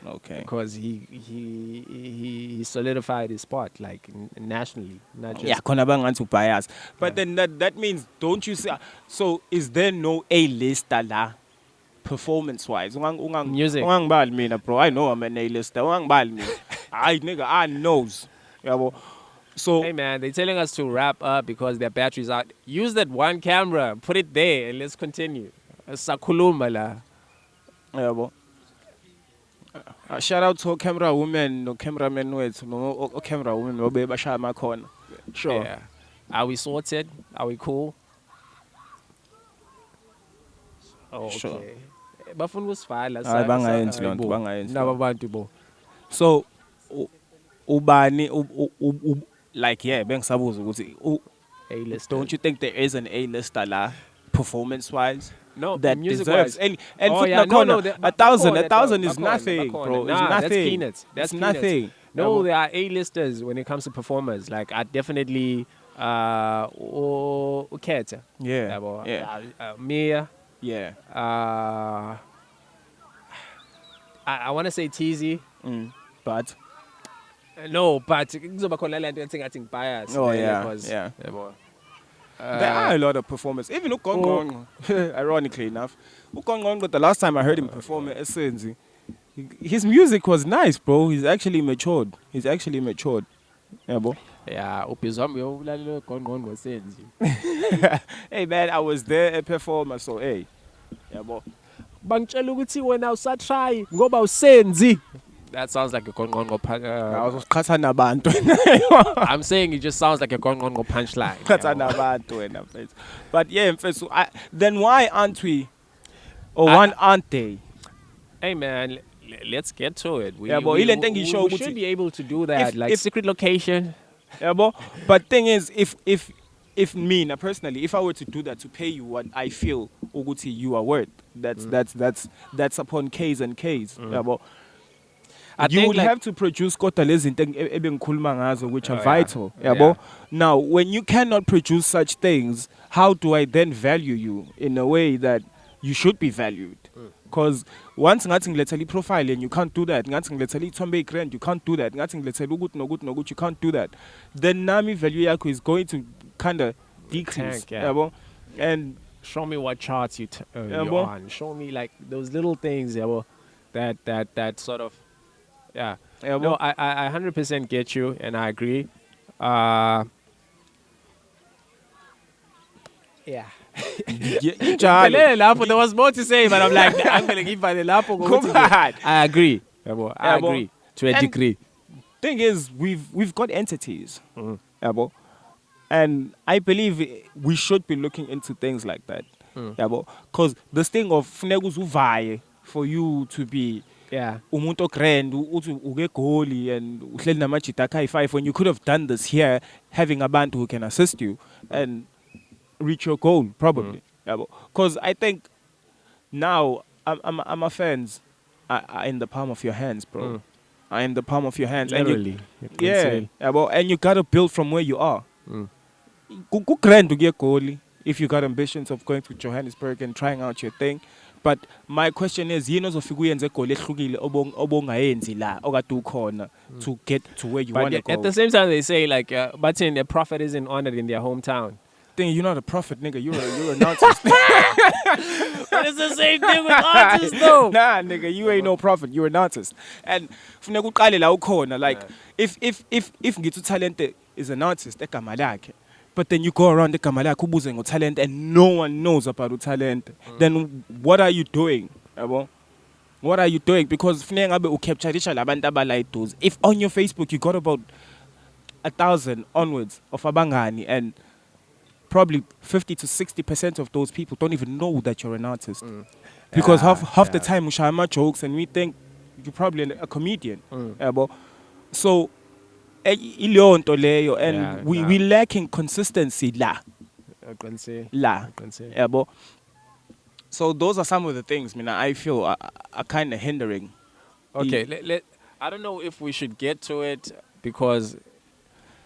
Okay. Because he solidified his spot like nationally, not just. Yeah, khona bangathi bias. But then that means, don't you see? So is there no A-lister la? Performance-wise, Music. ungangibali mina, bro. I know I'm an A-lister. Ungangibali mina. I knows. Yeah, so Hey man, they're telling us to wrap up because their battery's out. Use that one camera, put it there, and let's continue. Sakuluma la. yeah, shout out to camera women, no cameramen with no camera women, no baby shot my corner. Sure. Yeah. Are we sorted? Are we cool? Oh, Sure. okay. Bafuna ukusifala Hayi, bangayenzi loo nto, bangayenzi Nabo loo bantu bo. So ubani like yeah, bengisabuza ukuthi A-list. don't you think there is an A-lister la performance wise? No, that music-wise. deserves and Oh, futhi yeah, nakhona, no, a thousand is nothing, bro. It's Nah, nothing. That's peanuts. That's It's peanuts. nothing. No, there are A-listers when it comes to performers. Like I definitely Ukhetha. Yeah. Mia. Yeah. I want to say Teasy. But No, but kuzoba khona le nto ethi ngathi ngibias. Oh, yeah, because- yeah. Yabo. there are a lot of performers. Even Ugongqongqo, ironically enough, Ugongqongqo, the last time I heard him perform at Esenzi, his music was nice, bro. He's actually matured. Yeah, bro. Yeah, ubizwami uyolalela gonqonqo senzi. Hey man, I was there at performer, so hey. Yeah, bro. Bangitshela ukuthi wena usatry ngoba usenzi. That sounds like a gonqonqo Khatha nabantu. I'm saying it just sounds like a gonqonqo punchline. Khatha nabantu wena mfethu. But yeah, mfethu, then why aren't we? Or why aren't they? Hey man, let's get to it. Yeah, but ile nto engisho we ukuthi should be able to do that. Like secret location. Yeah, but thing is, if me personally, if I were to do that to pay you what I feel ukuthi you are worth, that's upon case and case. Yeah, but you think would like- have to produce kodwa lezi zinto ebengikhuluma ngazo which are Oh, yeah. vital. Yeah, Yeah. now when you cannot produce such things, how do I then value you in a way that you should be valued? Because once ngathi ngilethela profile and you can't do that, ngathi ngilethela ithombe grand, you can't do that, ngathi ngilethela ukuthi nokuthi you can't do that, then nami value yakho is going to kind of decrease. Tank, yeah. Yabo? And Show me what charts you're boy. on. Show me like those little things, that sort of, yeah. Yeah, No, boy. I 100% get you, and I agree. Yeah. Njalo. There was more to say, but I'm like, I'm gonna give the lapo. Come on. I agree. I Yeah, boy. agree to a And- degree. Thing is, we've got entities, yabo, and I believe we should be looking into things like that, yabo, because this thing of funeka uvaye for you to be Yeah. umuntu grand, uthi uke goli and uhleli namajita akhayi-5 when you could have done this here, having a band who can assist you and reach your goal probably, yabo, because I think now I'm a fans are in the palm of your hands, bro. Are in the palm of your hands. And you- Literally. You can yeah, say. and you gotta build from where you are. Grand to get goalie if you got ambitions of going to Johannesburg and trying out your thing. But my question is, yini ozofika uyenze goal ehlukile obongayenzi la okade ukhona to get to where you want to But go. at the same time, they say like, but a prophet isn't honored in their hometown. Thing, you're not a prophet, nigga. You're an artist. But it's the same thing with artists, though. Nah, nigga, you ain't no prophet. You're an artist. And funeka uqale la ukhona. Like, if ngithi Talente is an artist, egama lakhe, but then you go around egama lakhe ubuze ngoTalente and no one knows about uTalente, then what are you doing? Yabo? What are you doing? Because funeka ngabe ucapture labantu abalike those. If on your Facebook you got about 1,000 onwards of abangani, and probably 50 to 60% of those people don't even know that you're an artist. Because half the time we share my jokes and we think you're probably a comedian. Yabo. So ileyo nto leyo, and we lacking consistency la. Yabo. So those are some of the things, I feel are kind of hindering. Okay, I don't know if we should get to it because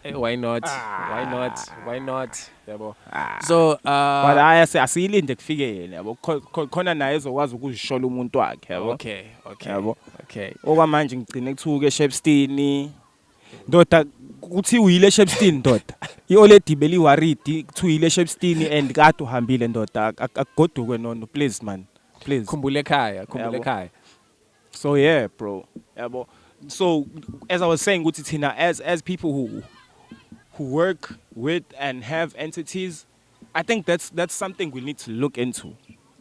why not? Why not? Why not? Yabo. So But asiyilinde kufike yena yabo, khona naye ezokwazi ukuzishola umuntu wakhe yabo. okay. Yabo. Okay. Okwamanje ngigcine kuthuke eShepstone. Ndoda kuthi uyile eShepstone ndoda. I-already beliworried kuthiwa ile eShepstone and kade uhambile ndoda, akugoduke nono, please man. Please. Khumbula ekhaya. So yeah, bro. Yabo. So as I was saying, ukuthi thina as people who work with and have entities, I think that's something we need to look into.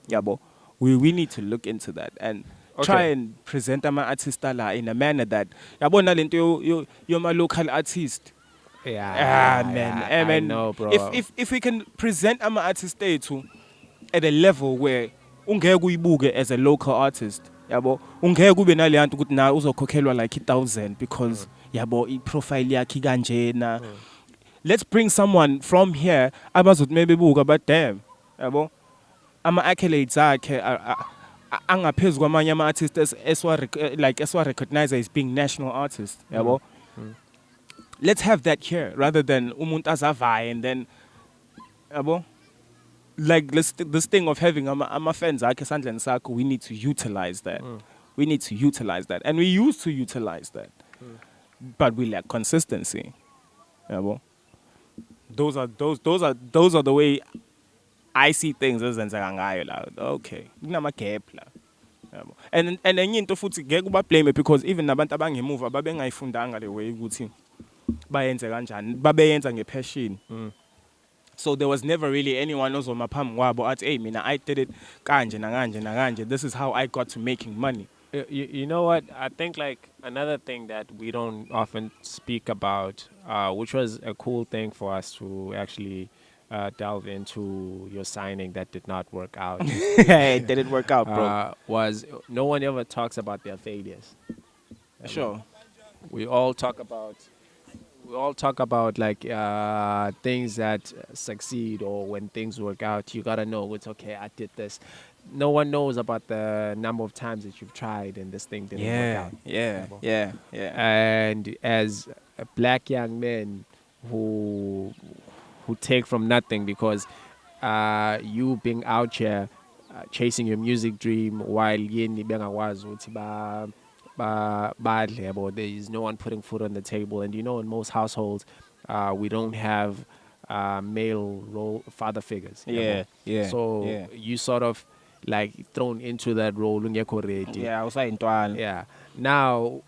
Yabo. We need to look into that and try and present ama artist la in a manner that yabona lento you're my local artist. Man. I know, bro. If we can present ama artist ethu at a level where ungeke uyibuke as a local artist, yabo, ungeke kube naleyanto ukuthi na uzokhokhelwa like 1,000 because yabo i-profile yakhe kanjena. Let's bring someone from here abazothi maybe buka, but damn, yabo, ama accolades akhe angaphezu kwamanye ama artists eswa recognize as being national artists, yabo. Let's have that here rather than umuntu azavaye and then yabo, like this thing of having ama fans akhe esandleni sakho. We need to utilize that. We need to utilize that, and we used to utilize that, but we lack consistency. Yabo. Those are the way I see things as ngayo la. Okay, kunama gap la. Yabo. And enye into futhi ngeke uba blame because even nabantu abangemuva babengayifundanga le way ukuthi bayenze kanjani, babeyenza ngepassion. So there was never really anyone ozoma phambi kwabo athi hey mina I did it kanje nakanje. This is how I got to making money. You know what? I think like another thing that we don't often speak about, which was a cool thing for us to actually delve into your signing that did not work out. It didn't work out, bro. Was no one ever talks about their failures. Sure. We all talk about like things that succeed or when things work out. You gotta know it's okay. I did this. No one knows about the number of times that you've tried and this thing didn't work out. Yeah. And as a black young men who take from nothing because you being out here chasing your music dream while yeni bengakwazi ukuthi badle yabo, there is no one putting food on the table, and in most households we don't have male role father figures. So you sort of like thrown into that role ungekho ready. Yeah. Now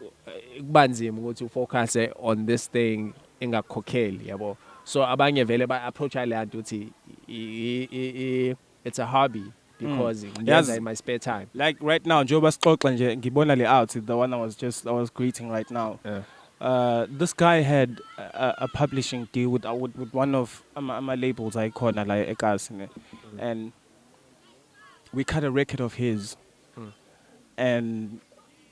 kubanzima ukuthi focus on this thing engakhokheli yabo. So abanye vele ba approach land uthi it's a hobby because in my spare time. Like right now, njengoba sixoxa nje ngibona le out, the one I was greeting right now. This guy had a publishing deal with one of my labels icon like Ekas, and we cut a record of his, and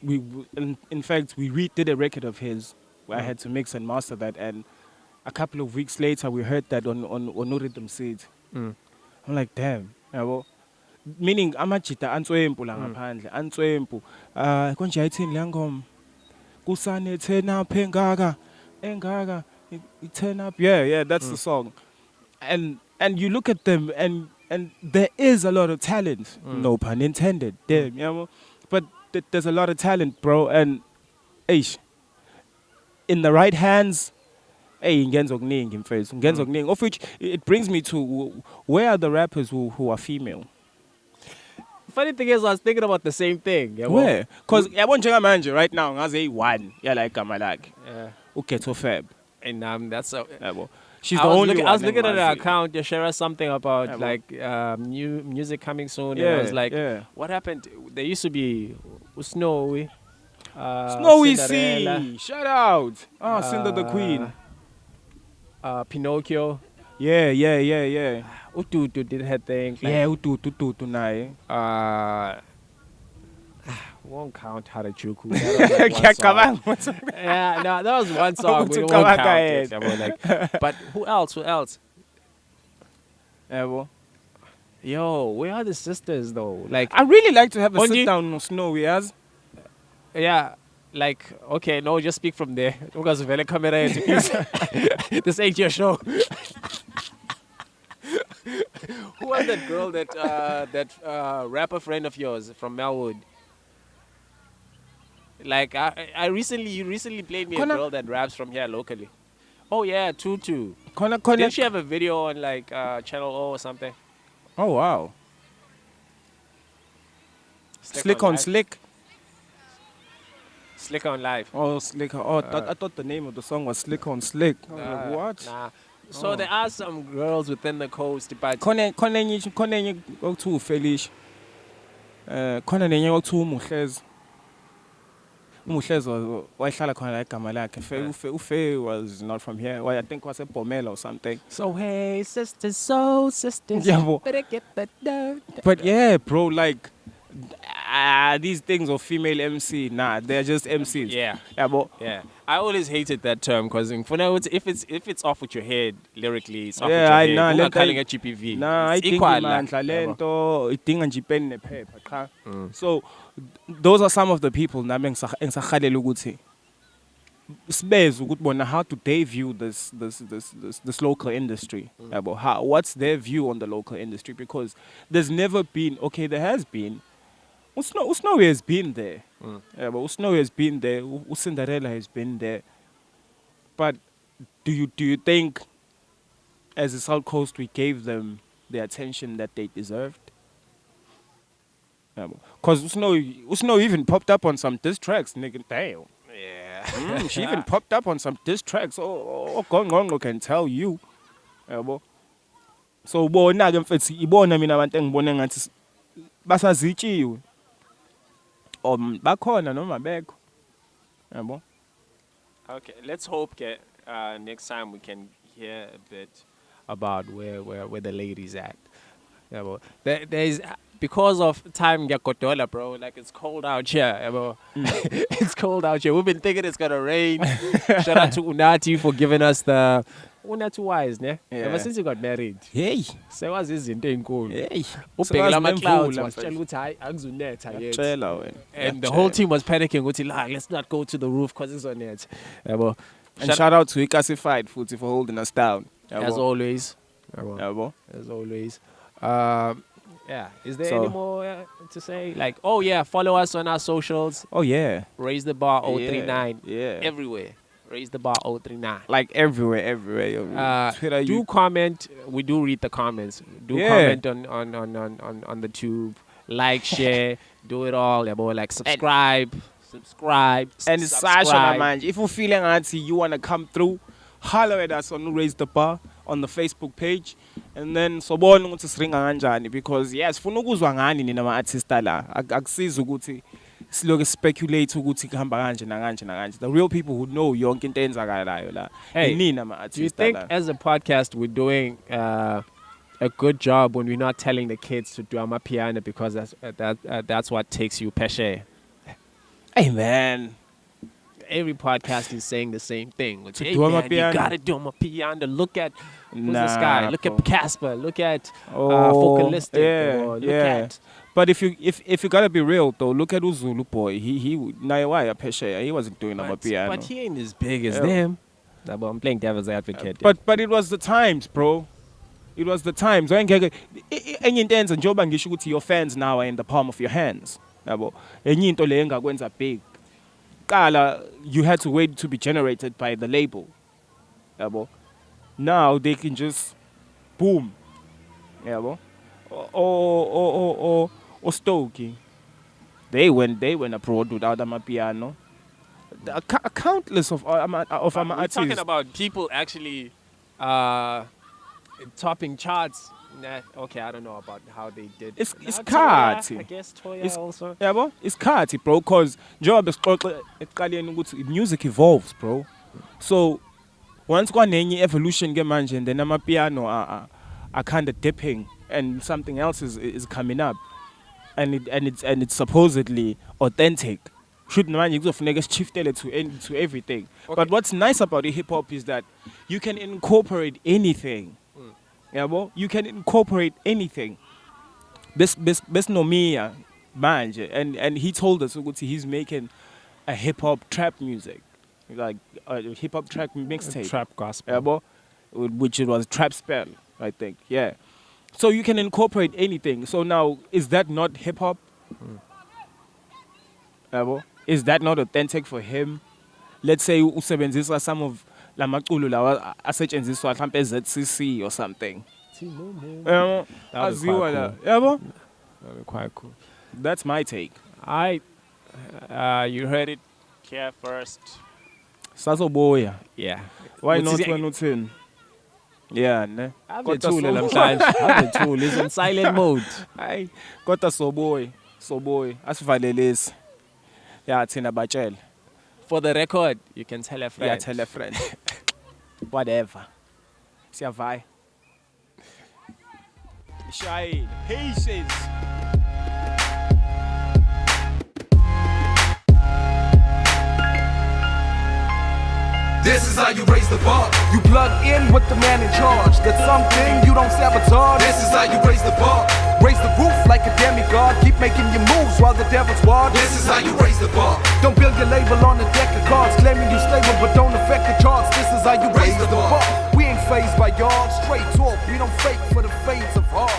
in fact we redid a record of his where I had to mix and master that, and a couple of weeks later we heard that on No Rhythm Seed. I'm like, damn, yabo. Meaning amajita answempu la ngaphandle, answempu konje ayithini le ngoma kusane turn up engaka turn up, yeah, that's the song. And you look at them and there is a lot of talent, no pun intended, damn, you know, but there's a lot of talent, bro, and in the right hands, ngenza okuningi mfethu, ngenza okuningi, of which it brings me to where are the rappers who are female? Funny thing is, I was thinking about the same thing. Where? Because yabo njengamanje right now ngaze one like igama lakhe. Ukhetho Fab. And that's a she's the only one. I was looking at her account. You share us something about new music coming soon. And I was like, what happened? There used to be Snowy. Snowy Cinderella, C. Shout out. Oh, Cinder the Queen. Pinocchio. Yeah. Ututu did her thing. Like, Yeah, utu naye. won't count Harajuku. That was like one song. Yeah, no, that was one song. We won't count it. But who else? Yabo. Yo, where are the sisters though? Like, I really like to have a Only- sit down on Snowy as. yeah, like, okay, no, just speak from there. Because vele camera yethu is- this ain't your show. Who was that girl that rapper friend of yours from Melwood? Like, you recently played me a Kona- girl that raps from here locally. Oh yeah, Tutu. Kona. Didn't she have a video on like Channel O or something? Oh wow. Slick on Live. Slick. Slick on live. Oh, Slick. Oh, I thought the name of the song was Slick on Slick. I was like, what? Nah. So there are some girls within the coast, but Khona nenye okuthiwa uFelish. Khona nenye okuthiwa uMuhlezi. uMuhlezi wayehlala khona la igama lakhe. Ufe was not from here. Well, I think was eBhomela or something. so hey sisters, so sisters, Yabo. better get that down. But yeah, bro, like these things of female MC, nah, they're just MCs. Yeah. But Yeah, I always hated that term because if it's off with your head lyrically, it's off with yeah, your I head. know. We're not calling it GPV. Nah, It's idinga equal, imandla lento, idinga nje pen nephepha cha. So those are some of the people nami engisahalela ukuthi sibeze ukuthi bona how do they view this local industry. Yabo, what's their view on the local industry, because there's never been, okay, there has been Usnowy has been there. But Usnowy has been there. Cinderella has been there. But do you think, as the South Coast, we gave them the attention that they deserved? Because Usnowy even popped up on some diss tracks, nigga. Damn. Yeah. She even popped up on some diss tracks. Oh, Gongongo can tell you. Yabo. So bona ke mfethu ibona mina abantu engibone ngathi basazitshiwe. Bakhona noma bekho. Yabo. Okay, let's hope next time we can hear a bit about where the ladies at. Yeah, but there's because of time Yakotola, bro. Like it's cold out here. Yeah, bro. It's cold out here. We've been thinking it's gonna rain. Shout out to Unati for giving us the Unati wise, ne? Yeah. Ever since he got married. Hey. So was his in cool. Hey. Ubhekela ama-clouds Nemvula, wasitshela ukuthi hayi akuzunetha yet. Tshela wena. And the whole team was panicking ukuthi la let's not go to the roof because it's on it. Yabo. And shout out to Ikasified Futhi for holding us down. As always. Yabo. As always. Yeah. Is there So- any more to say? Like, oh yeah, follow us on our socials. Oh yeah. Raise the bar 039. Yeah. Everywhere. Raise the bar 039. Like everywhere. Yo. Twitter, Do comment. We do read the comments. Do Yeah. comment on the tube. Like, share, do it all. Yeah, boy. Like subscribe. And Sasha manje, if you feel ngathi you wanna come through, holler at us on Raise the Bar on the Facebook page, and then sobona ukuthi siringa kanjani, because yes, sifuna ukuzwa ngani nina ama artists la. Akusiza ukuthi siloke speculate ukuthi kuhamba kanje nakanje. The real people who know yonke into eyenzakalayo la. Hey, Nina ama Do you artists think la. as a podcast we're doing a good job when we're not telling the kids to do amapiano because that's what takes you peshe? Hey man. Every podcast is saying the same thing. Which, hey do man, amapiano. you gotta do amapiano. Look at who's this Nah, guy? Look bro. at Casper. Look at Oh, Focalistic. yeah, or look yeah. at But if you gotta be real though, look at Uzulu boy. He Naiwaya Peshe. He wasn't doing a piano. but he ain't as big as Yeah. them. Nah, but I'm playing devil's advocate. But it was the times, bro. It was the times. Enye into enza njengoba ngisho ukuthi your fans now are in the palm of your hands. Yabo. Enye into le engakwenza big. Qala, you had to wait to be generated by the label. Yabo. Now they can just boom. Yabo. Or Stoke. They went abroad without amapiano. Countless of But we're artists. talking about people actually topping charts. Nah, okay, I don't know about how they did. It's Now, Toya, khathi. I guess Toya It's- also. Yabo, it's khathi, bro, cause njengoba sixoxe ekuqaleni ukuthi music evolves, bro. So once kwanenye evolution ke manje, and then amapiano are kind of dipping and something else is coming up, and it's supposedly authentic. Should manje kuzofuneka sishiftele to everything. Okay. But what's nice about hip hop is that you can incorporate anything. Yabo, you can incorporate anything. Bes Nomia manje, and he told us ukuthi he's making a hip hop trap music, like a hip hop trap mixtape. Trap gospel. Yabo, which it was Trap Spell, I think. Yeah. So you can incorporate anything. So now, is that not hip hop? Yabo, is that not authentic for him? Let's say usebenzisa some of la maculo lawa asetshenziswa mhlambe ZCC or something. That would be Aziwa quite la. cool. Yabo? That'd be quite cool. That's my take. You heard it here first. Sazoboya. Yeah. Why What's not his- when it's in? Yeah, ne. Ave Kodwa Thule so- namhlanje. Ave Thule, he's on silent mode. Hayi, kodwa soboy. Asivalelisi. Yeah, thina batshele. For the record, you can tell a friend. Yeah, tell a friend. Whatever. Siyavaya. Shine. Patience. This is how you raise the bar. You plug in with the man in charge. That's something you don't sabotage. This is how you raise the bar. Raise the roof like a demigod. Keep making your moves while the devil's watch. This is how you raise the bar. Don't build your label on a deck of cards, claiming you stable but don't affect the charts. This is how you raise the bar. We ain't phased by y'all. Straight talk, we don't fake for the faints of heart.